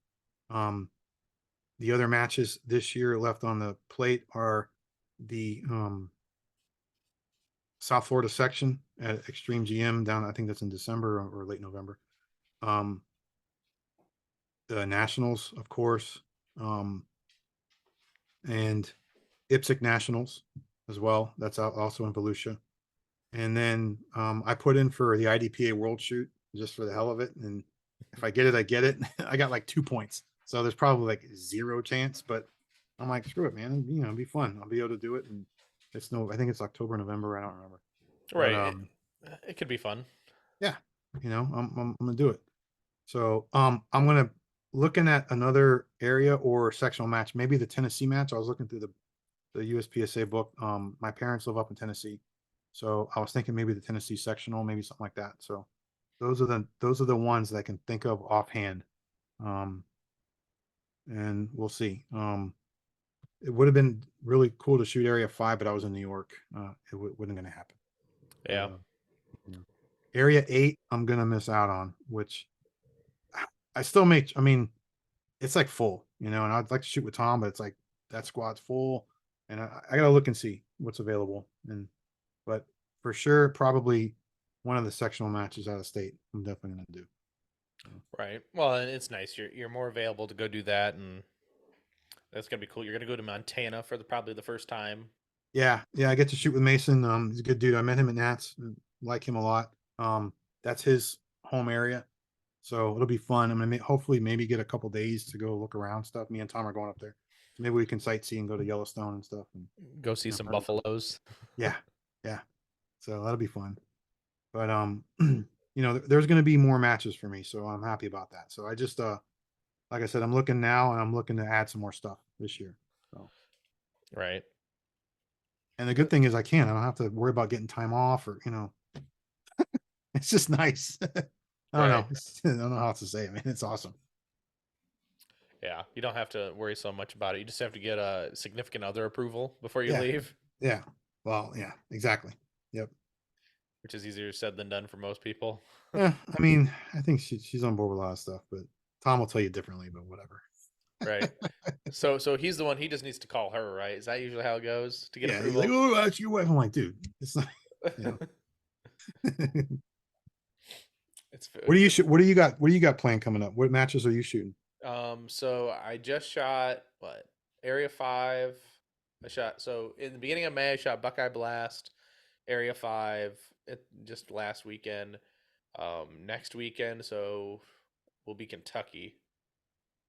Um, the other matches this year left on the plate are the South Florida section at Extreme GM down. I think that's in December or late November. Um, the Nationals, of course, and IPSC Nationals as well. That's also in Volusia. And then I put in for the IDPA World Shoot just for the hell of it. And if I get it, I get it. I got like 2 points. So there's probably like zero chance, but I'm like, screw it, man. It'd be fun. I'll be able to do it. And I think it's October, November. I don't remember. But Right. It could be fun. yeah, I'm gonna do it. So I'm gonna looking at another area or sectional match, maybe the Tennessee match. I was looking through the USPSA book. My parents live up in Tennessee, so I was thinking maybe the Tennessee sectional, maybe something like that. So those are the ones that I can think of offhand. Um, and we'll see. It would have been really cool to shoot Area 5, but I was in New York. Wasn't going to happen. But Yeah. Area 8, I'm gonna miss out on, which I still make. I mean, it's like full, and I'd like to shoot with Tom, but it's like that squad's full, and I gotta look and see what's available. But for sure, probably one of the sectional matches out of state, I'm definitely gonna do. Right. Well, and it's nice. You're more available to go do that, and that's gonna be cool. You're gonna go to Montana for probably the first time. Yeah, I get to shoot with Mason. He's a good dude. I met him at Nats, like him a lot. That's his home area, so it'll be fun. I'm gonna hopefully maybe get a couple days to go look around stuff. Me and Tom are going up there, so maybe we can sightsee and go to Yellowstone and stuff. And Go see some buffaloes. yeah, yeah. So that'll be fun. But there's going to be more matches for me, so I'm happy about that. So I just like I said, I'm looking now and I'm looking to add some more stuff this year. So, Right. and the good thing is I don't have to worry about getting time off or it's just nice. I don't know. Right. I don't know how else to say it, man. It's awesome. Yeah. You don't have to worry so much about it. You just have to get a significant other approval before you Yeah. leave, Yeah. Well, yeah, exactly. Yep. which is easier said than done for most people. Yeah. I mean, I think she's on board with a lot of stuff, but Tom will tell you differently, but whatever. Right. So he's the one. He just needs to call her, right? Is that usually how it goes to get Yeah. He's like, approval? oh, that's your wife. I'm like, dude, it's not, you know. It's What do you shoot? What do you got? What do you got planned coming up? What matches are you shooting? So I just shot what Area 5. I shot so in the beginning of May I shot Buckeye Blast, Area 5 just last weekend. Next weekend so will be Kentucky.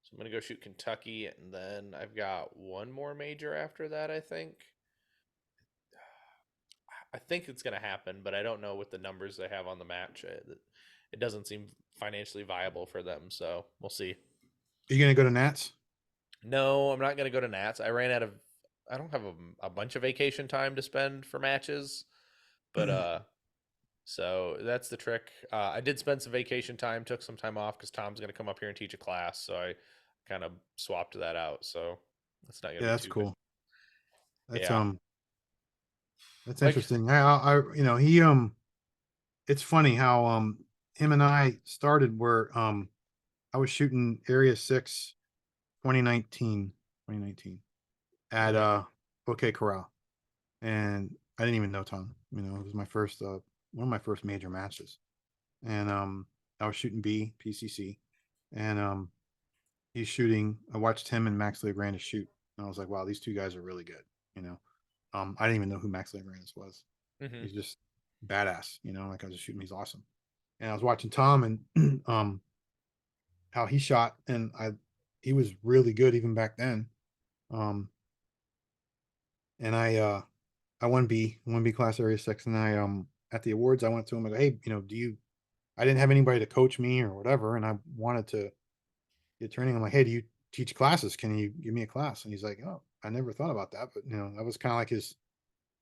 So I'm gonna go shoot Kentucky, and then I've got one more major after that. I think. I think it's gonna happen, but I don't know with the numbers they have on the match. It doesn't seem financially viable for them, so we'll see. Are you gonna go to Nats? No, I'm not gonna go to Nats. I ran out of. I don't have a bunch of vacation time to spend for matches, but so that's the trick. I did spend some vacation time, took some time off because Tom's gonna come up here and teach a class, so I kind of swapped that out. So that's not gonna Yeah, be that's too bad. cool. That's Yeah, that's like interesting. It's funny how him and I started where I was shooting Area 6 2019 at mhm, Bouquet Corral, and I didn't even know Tom. It was my first one of my first major matches, and I was shooting PCC, and he's shooting. I watched him and Max Legrandis shoot, and I was like, wow, these two guys are really good. You know, I didn't even know who Max Legrandis was. mhm, He's just badass. Like I was just shooting. He's awesome. And I was watching Tom and how he shot, and he was really good even back then. Um, and I won B class area 6, and I at the awards I went to him and go, hey, do you? I didn't have anybody to coach me or whatever, and I wanted to get training. I'm like, hey, do you teach classes? Can you give me a class? And he's like, oh, I never thought about that, but that was kind of like his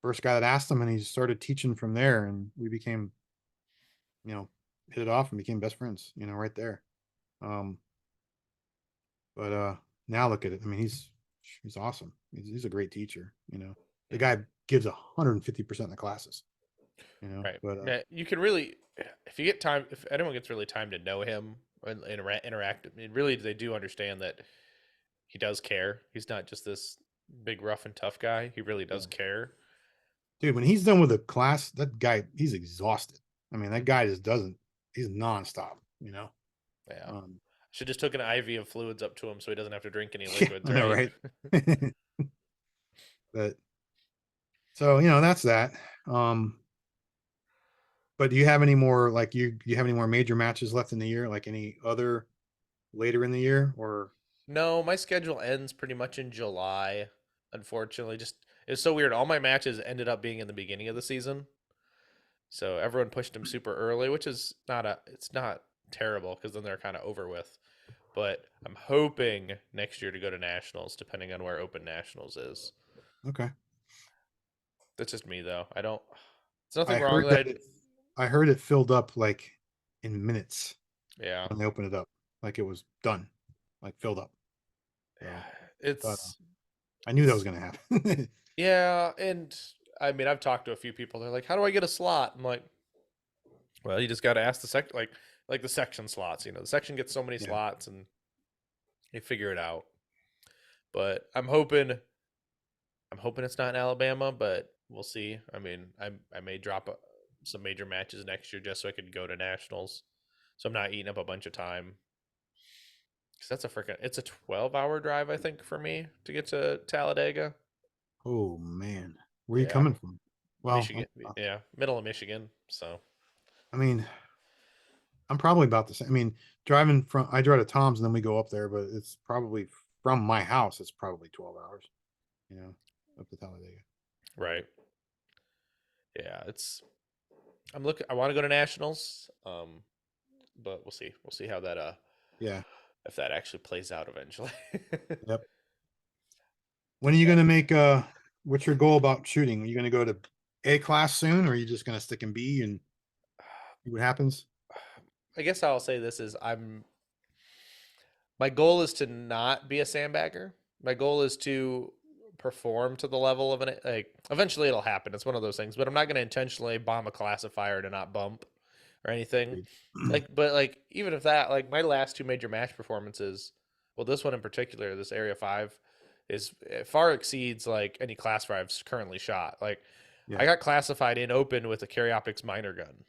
first guy that asked him, and he started teaching from there, and we became, hit it off and became best friends, right there. Um, but now look at it. I mean, he's awesome. He's a great teacher. The mhm. guy gives 150% of the classes. Right. But Yeah, you can really, if you get time, if anyone gets really time to know him and interact, I mean, really, they do understand that he does care. He's not just this big, rough and tough guy. He really yeah, does care. dude, when he's done with a class, that guy he's exhausted. I mean, that Mhm. guy just doesn't. He's nonstop. Yeah. Um, Should just took an IV of fluids up to him so he doesn't have to drink any yeah, liquids, I know, right? right? But so that's that. Um, but do you have any more like you have any more major matches left in the year? Like any other later in the year or No, my schedule ends pretty much in July. Unfortunately, just it's so weird. All my matches ended up being in the beginning of the season. So everyone pushed them super early, which is it's not terrible because then they're kind of over with. But I'm hoping next year to go to nationals, depending on where Open Nationals is. okay? That's just me though. I don't. It's nothing I wrong heard that that I heard it filled up like in minutes yeah, when they opened it up, like it was done, like filled up. So yeah. but I knew that was It's gonna happen. yeah, and I mean I've talked to a few people. They're like, "How do I get a slot?" I'm like, "Well, you just got to ask the like the section slots. The section gets so many Yeah. slots, and you figure it out." But I'm hoping it's not in Alabama, but we'll see. I mean, I may drop some major matches next year just so I could go to nationals, so I'm not eating up a bunch of time. Because it's a 12-hour drive I think for me to get to Talladega. Oh man, where are you Yeah, coming from? Well, Michigan. Yeah, middle of Michigan. So I mean, I'm probably about the same. I mean, I drive to Tom's and then we go up there, but it's probably from my house. It's probably 12 hours. You know, up to Talladega. right. Yeah, I'm looking. I want to go to nationals. But we'll see. We'll see how that Yeah. if that actually plays out eventually. Yep. When are you Yeah. gonna make what's your goal about shooting? Are you gonna go to A class soon, or are you just gonna stick in B and see what happens? I guess I'll say this is my goal is to not be a sandbagger. My goal is to perform to the level of an like eventually it'll happen. It's one of those things, but I'm not going to intentionally bomb a classifier to not bump or anything. Agreed. But even if that like my last two major match performances, well this one in particular, this area 5 is it far exceeds like any classifier I've currently shot. Like I Yeah. got classified in open with a Caryoptics minor gun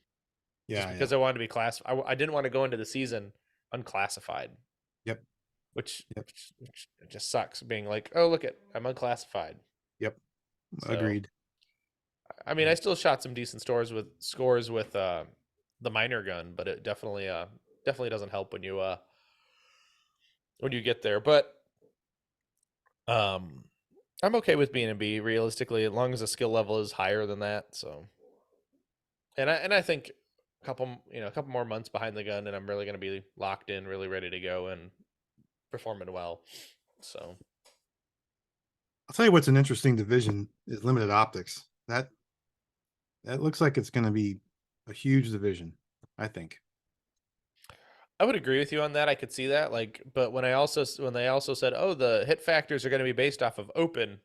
just Yeah. Yeah. because I wanted to be I didn't want to go into the season unclassified, Yep. which, Yep. which just sucks being like, oh, look at I'm unclassified. Yep. So, Agreed. I mean, I Yep. still shot some decent scores with the minor gun, but it definitely doesn't help when you when you get there. But um, I'm okay with being a B realistically, as long as the skill level is higher than that. So, and I think a couple more months behind the gun, and I'm really going to be locked in, really ready to go, and performing well. So, I'll tell you what's an interesting division is limited optics. That looks like it's going to be a huge division, I think. I would agree with you on that. I could see that. Like, but when they also said, "Oh, the hit factors are going to be based off of open,"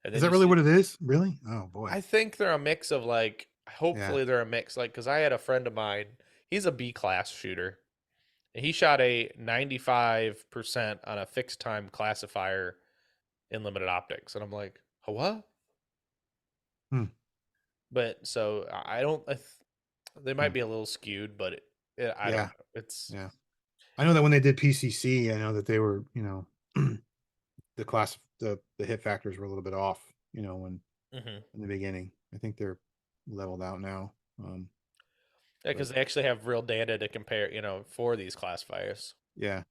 and Is then that you really see, what it is? Really? Oh boy. I think they're a mix of like. Yeah. Hopefully, they're a mix. Like, because I had a friend of mine. He's a B class shooter. And he shot a 95% on a fixed time classifier in limited optics, and I'm like, what? Hmm. But so I don't. They might Hmm. be a little skewed, but I don't Yeah. know. It's Yeah. I know that when they did PCC, I know that they were, the hit factors were a little bit off, when mhm. in the beginning. I think they're leveled out now. Yeah, But because they actually have real data to compare, for these classifiers. yeah,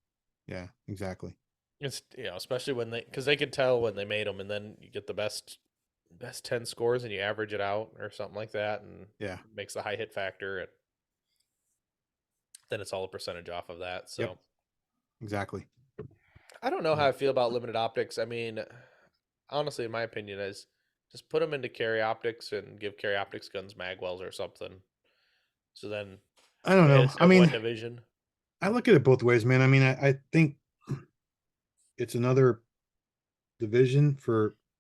yeah, exactly. It's especially when because they could tell when they made them, and then you get the best 10 scores, and you average it out or something like that, and Yeah. makes the high hit factor, and then it's all a percentage off of that. Yep. So Exactly. I don't know how Yep. I feel about limited optics. I mean, honestly, in my opinion, is just put them into carry optics and give carry optics guns magwells or something. So then I don't know. it's I of one mean, division. I look at it both ways, man. I mean, I think it's another division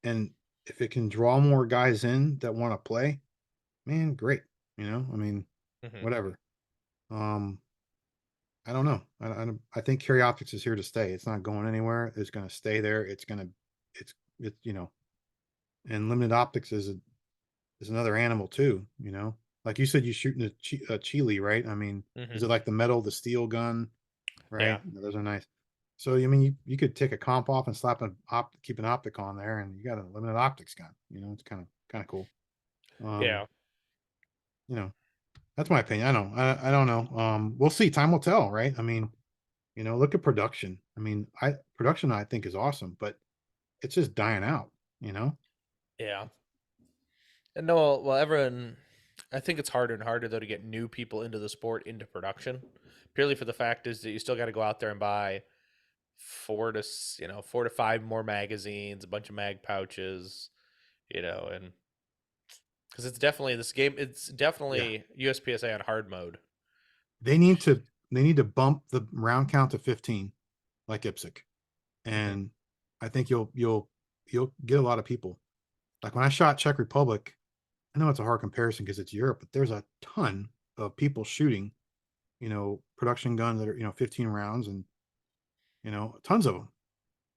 and if it can draw more guys in that want to play, man, great. I mean, Hmm. whatever. Um, I don't know. I think carry optics is here to stay. It's not going anywhere. It's going to stay there. It's and limited optics is another animal too. Like you said, you shooting a Chile, right? I mean, is Hmm. it like the steel gun, Yeah, right? Those are nice. So I mean, you could take a comp off and keep an optic on there, and you got a limited optics gun. It's kind of cool. Um, yeah, you know, that's my opinion. I don't know. We'll see. Time will tell, right? I mean, look at production. I mean, production I think is awesome, but it's just dying out. You know. yeah. And no, well, everyone. I think it's harder and harder though to get new people into the sport into production, purely for the fact is that you still got to go out there and buy 4 to 5 more magazines, a bunch of mag pouches, and because it's definitely this game. It's Yeah. definitely USPSA on hard mode. They need to they need to bump the round count to 15, like IPSC, Hmm. and I think you'll get a lot of people. Like when I shot Czech Republic, I know it's a hard comparison because it's Europe, but there's a ton of people shooting, production guns that are 15 rounds and tons of them.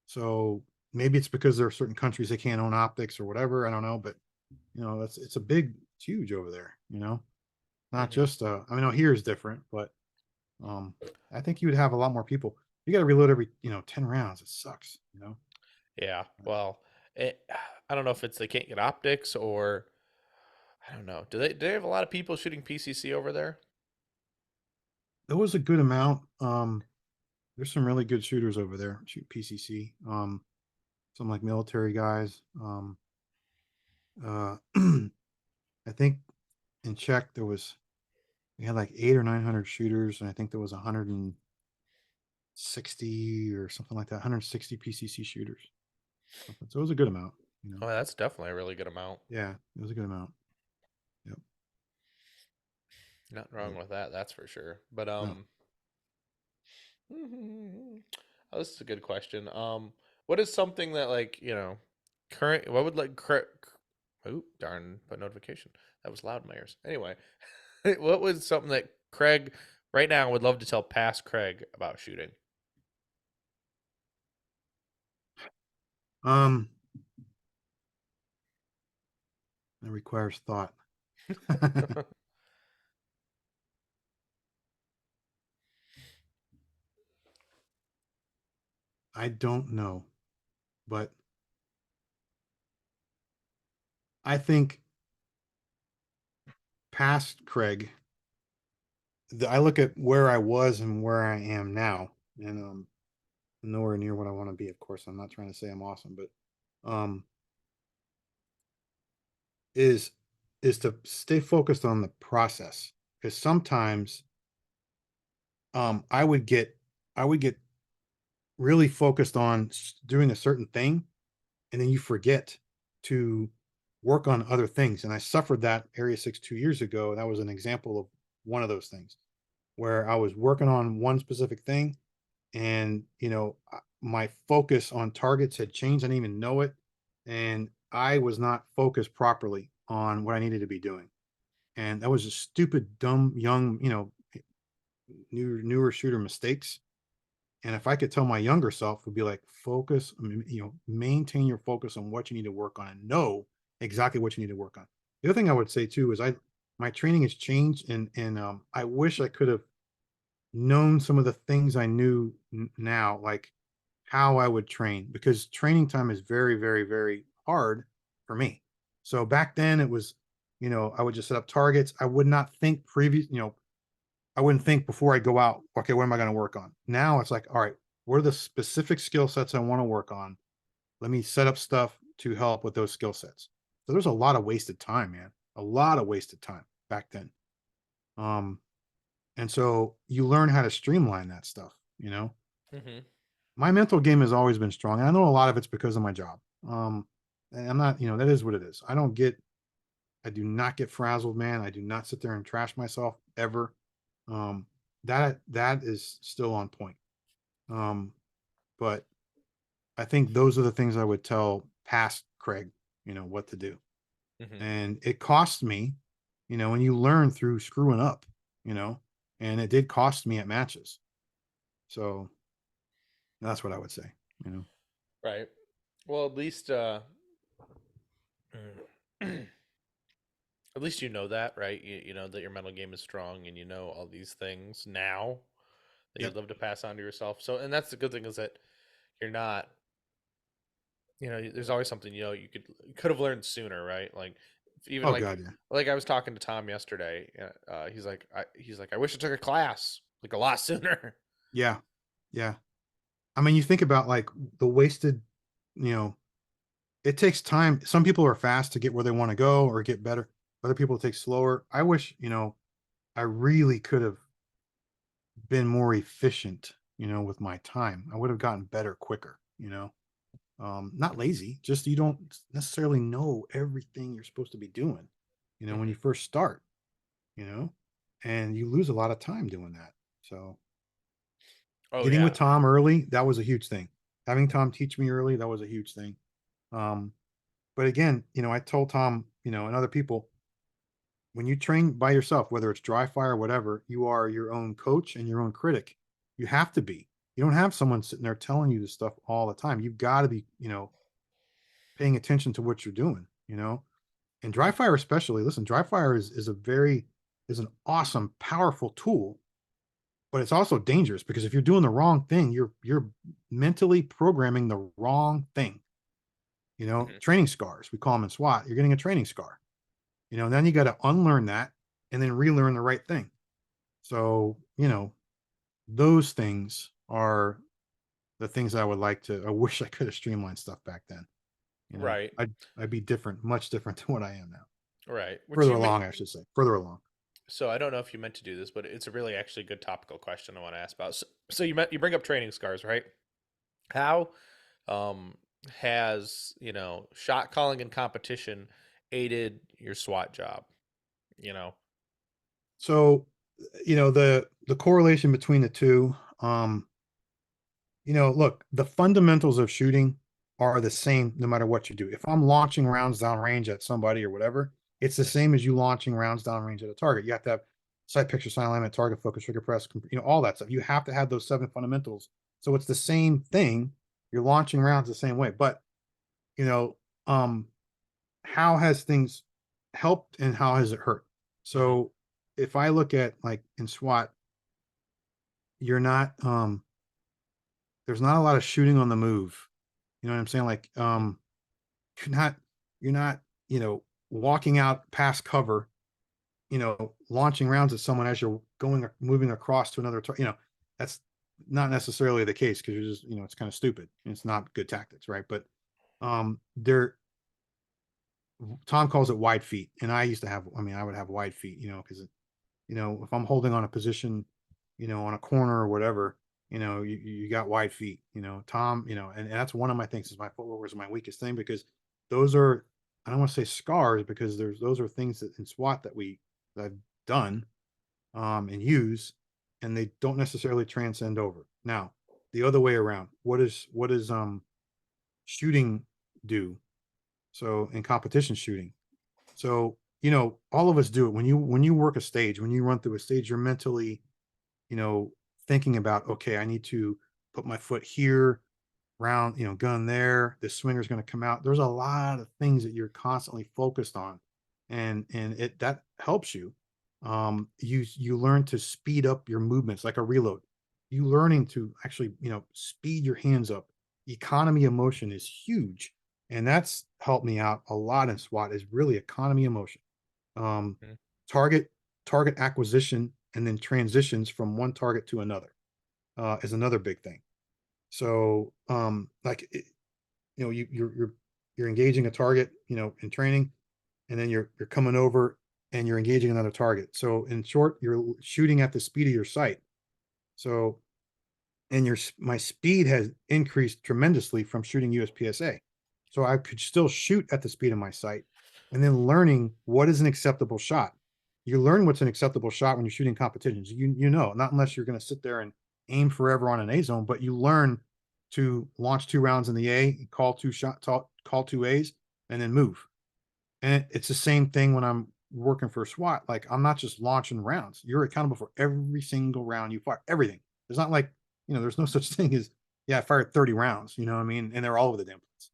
So maybe it's because there are certain countries that can't own optics or whatever. I don't know, but it's huge over there. Not Hmm. just I mean, here is different, but um, I think you would have a lot more people. You got to reload every 10 rounds. It sucks. Yeah. Well, it, I don't know if it's they can't get optics or I don't know. Do they have a lot of people shooting PCC over there? There was a good amount. There's some really good shooters over there. Shoot PCC. Some like military guys. I think in Czech we had like 800 or 900 shooters, and I think there was 160 or something like that. 160 PCC shooters. So it was a good amount. Oh, that's definitely a really good amount. Yeah, it was a good amount. Yep. Nothing But wrong with that. That's for sure. But no, oh, this is a good question. What is something that like current? What would like oh darn, put notification. That was loud in my ears. Anyway, what was something that Craig right now would love to tell past Craig about shooting? um, it requires thought. I don't know, but I think past Craig, I look at where I was and where I am now, and nowhere near what I want to be. Of course, I'm not trying to say I'm awesome, but is to stay focused on the process, because sometimes I would get really focused on doing a certain thing, and then you forget to work on other things. And I suffered that Area 6 2 years ago. That was an example of one of those things where I was working on one specific thing, and my focus on targets had changed. I didn't even know it, and I was not focused properly on what I needed to be doing. And that was a stupid, dumb, young, newer shooter mistakes. And if I could tell my younger self, would be like, focus, maintain your focus on what you need to work on, and know exactly what you need to work on. The other thing I would say too is my training has changed, and I wish I could have known some of the things I knew now, like how I would train, because training time is very, very, very hard for me. So back then it was, I would just set up targets. I would not think I wouldn't think before I go out, okay, what am I going to work on? Now it's like, all right, what are the specific skill sets I want to work on? Let me set up stuff to help with those skill sets. So there's a lot of wasted time, man. A lot of wasted time back then. And so you learn how to streamline that stuff. Mm-hmm. My mental game has always been strong. And I know a lot of it's because of my job. And I'm not, that is what it is. I do not get frazzled, man. I do not sit there and trash myself ever. Um, that is still on point. But I think those are the things I would tell past Craig, what to do. Mm-hmm. And it cost me, when you learn through screwing up, and it did cost me at matches. So that's what I would say. Right. Well, at least you know that, right? You know that your mental game is strong, and you know all these things now that Yep. you'd love to pass on to yourself. So, and that's the good thing, is that you're not, there's always something, you could have learned sooner, right? Like, even Oh God, yeah. like I was talking to Tom yesterday. He's like, I wish I took a class like a lot sooner. Yeah. Yeah. I mean, you think about like the wasted, you know, it takes time. Some people are fast to get where they want to go or get better. Other people take slower. I wish, I really could have been more efficient, with my time. I would have gotten better quicker. Not lazy, just you don't necessarily know everything you're supposed to be doing, when you Hmm. first start, you know, and you lose a lot of time doing that. So Oh getting with yeah. Tom early, that was a huge thing. Having Tom teach me early, that was a huge thing. Um, but again, I told Tom, and other people, when you train by yourself, whether it's dry fire or whatever, you are your own coach and your own critic. You have to be. You don't have someone sitting there telling you this stuff all the time. You've got to be, paying attention to what you're doing. And dry fire especially. Listen, dry fire is an awesome, powerful tool, but it's also dangerous because if you're doing the wrong thing, you're mentally programming the wrong thing. Hmm. Training scars, we call them in SWAT. You're getting a training scar. And then you got to unlearn that and then relearn the right thing. So, those things are the things I wish I could have streamlined stuff back then. Right. I'd be different, much different than what I am now. Right. Which Further you may. along, I should say. Further along. So I don't know if you meant to do this, but it's a really actually good topical question I want to ask about. So you bring up training scars, right? How um has, shot calling and competition aided your SWAT job? You know. So, the correlation between the two, look, the fundamentals of shooting are the same no matter what you do. If I'm launching rounds downrange at somebody or whatever, it's the same as you launching rounds downrange at a target. You have to have sight picture, sign alignment, target focus, trigger press, all that stuff. You have to have those 7 fundamentals. So it's the same thing. You're launching rounds the same way. But, you know, um, how has things helped and how has it hurt? Hmm. So if I look at like in SWAT, you're not there's not a lot of shooting on the move. You know what I'm saying? Like you're not you're not, walking out past cover, launching rounds at someone as you're moving across to another that's not necessarily the case because you're just, it's kind of stupid. It's not good tactics, right? But there, Tom calls it wide feet, and I used to have. I mean, I would have wide feet, because if I'm holding on a position, on a corner or whatever, you got wide feet, Tom, and that's one of my things is my footwork was my weakest thing because those are, I don't want to say scars because those are things that in SWAT that I've done, and use, and they don't necessarily transcend over. Now, the other way around, what is shooting do? So in competition shooting, so all of us do it when you work a stage, when you run through a stage, you're mentally, you know, thinking about, okay, I need to put my foot here, round, gun there, the swinger's going to come out. There's a lot of things that you're constantly focused on. And it that helps you. You learn to speed up your movements like a reload. You learning to actually, speed your hands up. Economy of motion is huge. And that's helped me out a lot in SWAT is really economy of motion. Um, Mhm. target target acquisition and then transitions from one target to another is another big thing. So like you're engaging a target, in training, and then you're coming over and you're engaging another target. So in short, you're shooting at the speed of your sight. So and my speed has increased tremendously from shooting USPSA. So I could still shoot at the speed of my sight, and then learning what is an acceptable shot. You learn what's an acceptable shot when you're shooting competitions. Not unless you're going to sit there and aim forever on an A zone, but you learn to launch 2 rounds in the A, call 2 A's, and then move. And it's the same thing when I'm working for SWAT. Like I'm not just launching rounds. You're accountable for every single round you fire, everything. It's not like, there's no such thing as, yeah, I fired 30 rounds, you know what I mean? And they're all over the damn place.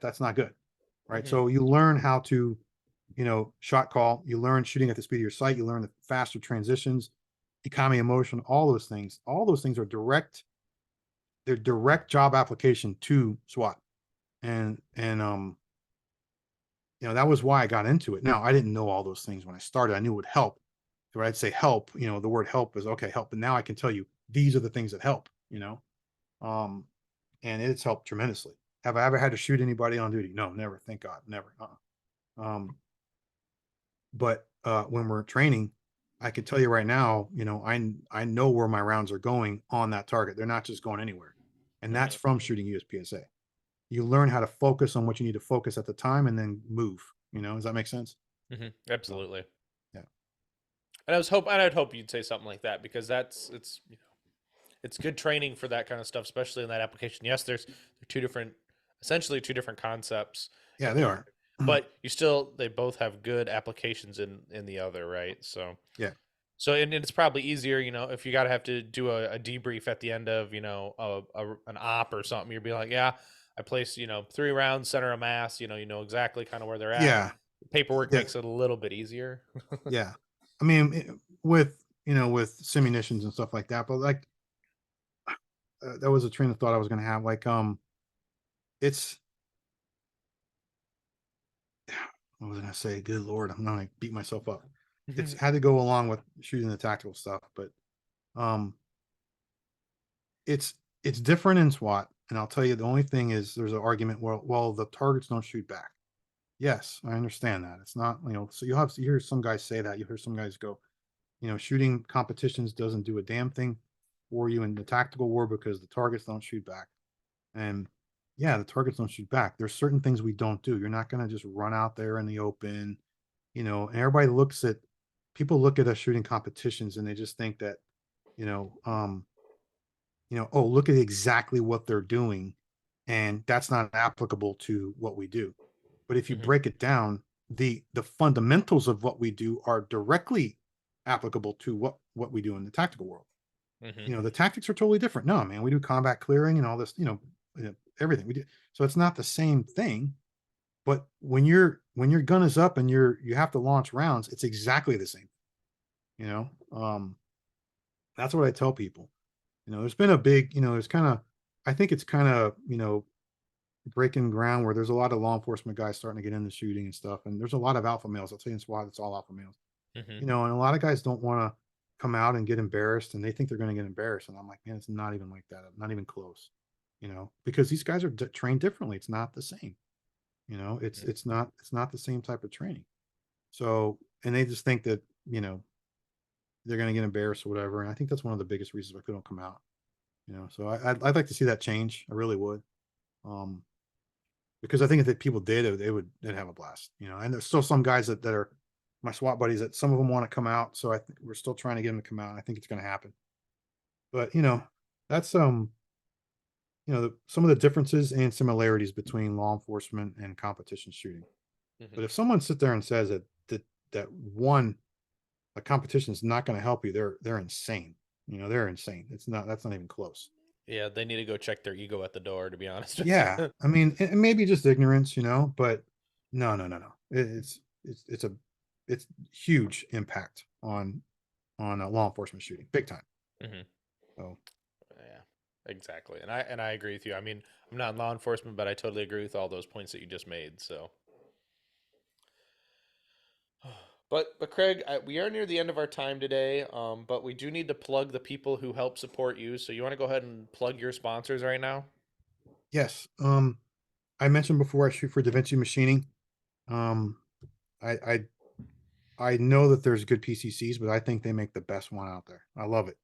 That's not good. Right. Mhm. So you learn how to, shot call, you learn shooting at the speed of your sight, you learn the faster transitions, economy of motion, all those things. All those things are they're direct job application to SWAT. And that was why I got into it. Now, I didn't know all those things when I started. I knew it would help. So I'd say help, the word help is okay, help. But now I can tell you these are the things that help. Um, and it's helped tremendously. Have I ever had to shoot anybody on duty? No, never. Thank God, never. But when we're training, I can tell you right now, I know where my rounds are going on that target. They're not just going anywhere. And that's Mhm. from shooting USPSA. You learn how to focus on what you need to focus at the time and then move. Does that make sense? Mhm. So, Absolutely. yeah. And I'd hope you'd say something like that because it's good training for that kind of stuff, especially in that application. Yes, they're two different, essentially two different concepts, Yeah, and they they're are. but they both have good applications in the other, right? So Yeah. and it's probably easier, if you gotta have to do a debrief at the end of an op or something. You'd be like, yeah, I placed 3 rounds center of mass. You know exactly kind of where they're at. Yeah. Paperwork Yeah. makes it a little bit easier. Yeah. I mean, with simunitions and stuff like that, but like that was a train of thought I was going to have. Like, it's, what was I going to say? Good Lord, I'm going to beat myself up. It's had to go along with shooting the tactical stuff, but um, it's it's different in SWAT. And I'll tell you, the only thing is there's an argument. Well, the targets don't shoot back. Yes, I understand that. It's not, so you hear some guys say that. You hear some guys go, shooting competitions doesn't do a damn thing for you in the tactical war because the targets don't shoot back. And yeah, the targets don't shoot back. There's certain things we don't do. You're not going to just run out there in the open, and everybody people look at us shooting competitions and they just think that, you know, um, oh, look at exactly what they're doing. And that's not applicable to what we do. But if you Hmm. break it down, the fundamentals of what we do are directly applicable to what we do in the tactical world. Hmm. The tactics are totally different. No, man, we do combat clearing and all this, everything we do. So it's not the same thing. But when your gun is up and you have to launch rounds, it's exactly the same. You know, that's what I tell people. There's been a big, there's kind of, I think it's kind of, breaking ground where there's a lot of law enforcement guys starting to get into shooting and stuff. And there's a lot of alpha males. I'll tell you in SWAT, it's all alpha males. Hmm. And a lot of guys don't want to. come out and get embarrassed, and they think they're going to get embarrassed. And I'm like, man, it's not even like that. Not even close, because these guys are trained differently. It's not the same. It's not the same type of training. So, and they just think that, they're going to get embarrassed or whatever. And I think that's one of the biggest reasons why they don't come out, so I'd like to see that change. I really would. Because I think if people did, they'd have a blast, and there's still some guys that are my SWAT buddies that some of them want to come out. So I think we're still trying to get them to come out. I think it's going to happen, but that's, some of the differences and similarities between law enforcement and competition shooting. But if someone sits there and says that one, a competition is not going to help you, they're insane. They're insane. That's not even close. Yeah, they need to go check their ego at the door, to be honest. Yeah, I mean, it may be just ignorance, but no. It's huge impact on law enforcement shooting, big time. So yeah, exactly. And I agree with you. I mean, I'm not in law enforcement, but I totally agree with all those points that you just made. So, but Craig, we are near the end of our time today. But we do need to plug the people who help support you. So you want to go ahead and plug your sponsors right now? yes, I mentioned before I shoot for Da Vinci Machining. I I know that there's good PCCs, but I think they make the best one out there. I love it.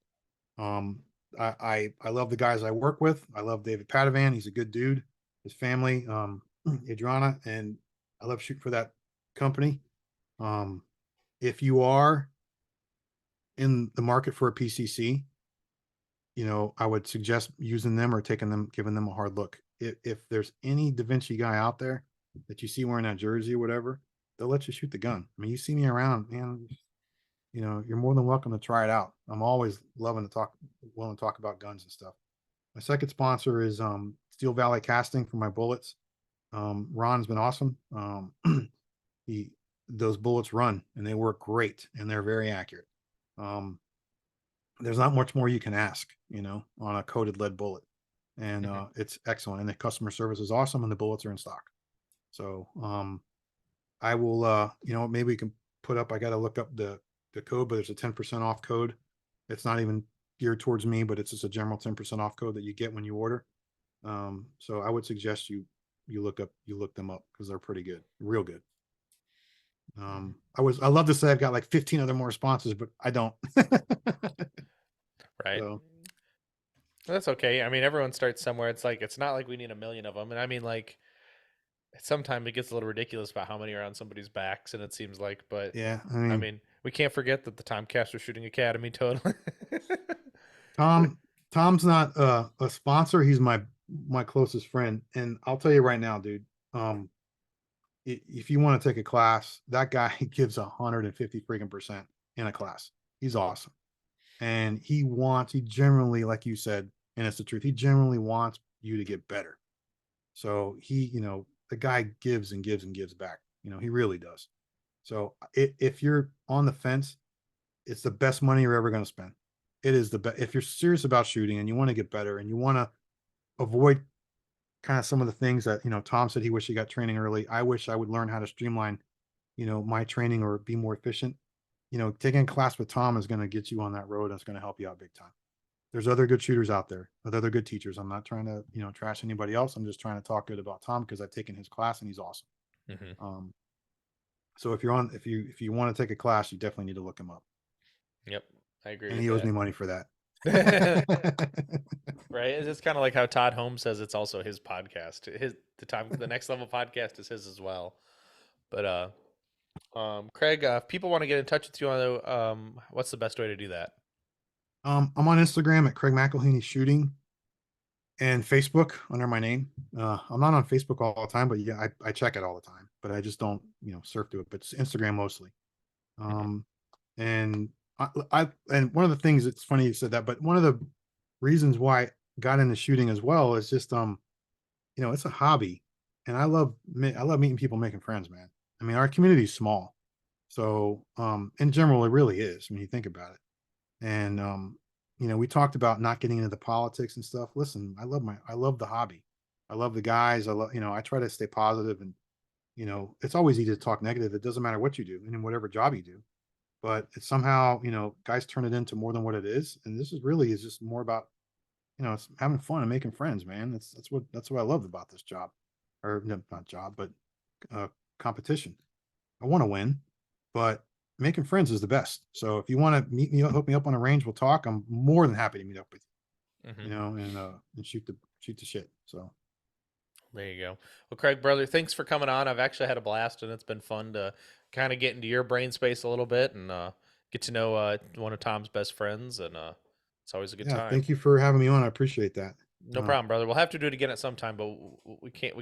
Um, I love the guys I work with. I love David Padovan. He's a good dude. His family, Adriana, and I love shooting for that company. If you are in the market for a PCC, I would suggest using them or giving them a hard look. If there's any Da Vinci guy out there that you see wearing that jersey or whatever, they'll let you shoot the gun. I mean, you see me around, man, you're more than welcome to try it out. I'm always willing to talk about guns and stuff. My second sponsor is Steel Valley Casting for my bullets. Ron's been awesome. Those bullets run and they work great and they're very accurate. There's not much more you can ask, on a coated lead bullet, and it's excellent. And the customer service is awesome, and the bullets are in stock. So I will, maybe we can put up. I got to look up the code, but there's a 10% off code. It's not even geared towards me, but it's just a general 10% off code that you get when you order. So I would suggest you look them up because they're pretty good, real good. I love to say I've got like 15 other more sponsors, but I don't. Right. So, that's okay. I mean, everyone starts somewhere. It's not like we need a million of them. And I mean, like, sometimes it gets a little ridiculous about how many are on somebody's backs, and it seems like, but yeah, I mean, we can't forget that the Tomcaster Shooting Academy totally. Tom's not a sponsor. He's my closest friend, and I'll tell you right now, dude. If you want to take a class, that guy gives 150 freaking percent in a class. He's awesome, and he generally, like you said, and it's the truth. He generally wants you to get better. So the guy gives and gives and gives back. He really does. So if you're on the fence, it's the best money you're ever going to spend. It is the best. If you're serious about shooting and you want to get better and you want to avoid kind of some of the things that, Tom said he wished he got training early. I wish I would learn how to streamline, my training or be more efficient. Taking a class with Tom is going to get you on that road. And it's going to help you out big time. There's other good shooters out there with other good teachers. I'm not trying to, trash anybody else. I'm just trying to talk good about Tom because I've taken his class and he's awesome. So if you want to take a class, you definitely need to look him up. Yep, I agree. And he owes me money for that. Right? It's kind of like how Todd Holmes says it's also his podcast. The Next Level podcast is his as well. But Craig, if people want to get in touch with you, what's the best way to do that? I'm on Instagram at Craig McElhaney Shooting and Facebook under my name. I'm not on Facebook all the time, but yeah, I check it all the time, but I just don't, surf to it, but it's Instagram mostly. And and one of the things, it's funny you said that, but one of the reasons why I got into shooting as well is just, it's a hobby and I love meeting people, making friends, man. I mean, our community is small. So, in general, it really is when you think about it. And, we talked about not getting into the politics and stuff. Listen, I love the hobby. I love the guys. I try to stay positive and, it's always easy to talk negative. It doesn't matter what you do and in whatever job you do. but it's somehow, guys turn it into more than what it is. And this is just more about, it's having fun and making friends, man. That's what I loved about this job, or no, not job, but competition. I want to win, but making friends is the best. So if you want to meet me, hook me up on a range, we'll talk. I'm more than happy to meet up with you, and shoot the shit. So There you go. Well, Craig, brother, thanks for coming on. I've actually had a blast, and it's been fun to kind of get into your brain space a little bit and get to know one of Tom's best friends, and it's always a good yeah, time. thank you for having me on. I appreciate that. No problem, brother. We'll have to do it again at some time, but we can't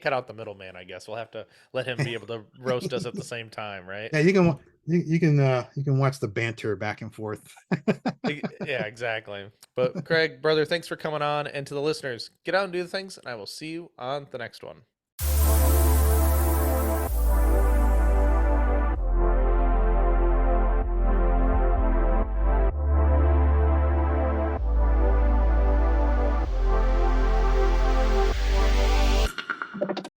cut out the middleman. I guess we'll have to let him be able to roast us at the same time, right? Yeah, you can watch the banter back and forth. Yeah, exactly. But Craig, brother, thanks for coming on, and to the listeners, get out and do the things, and I will see you on the next one.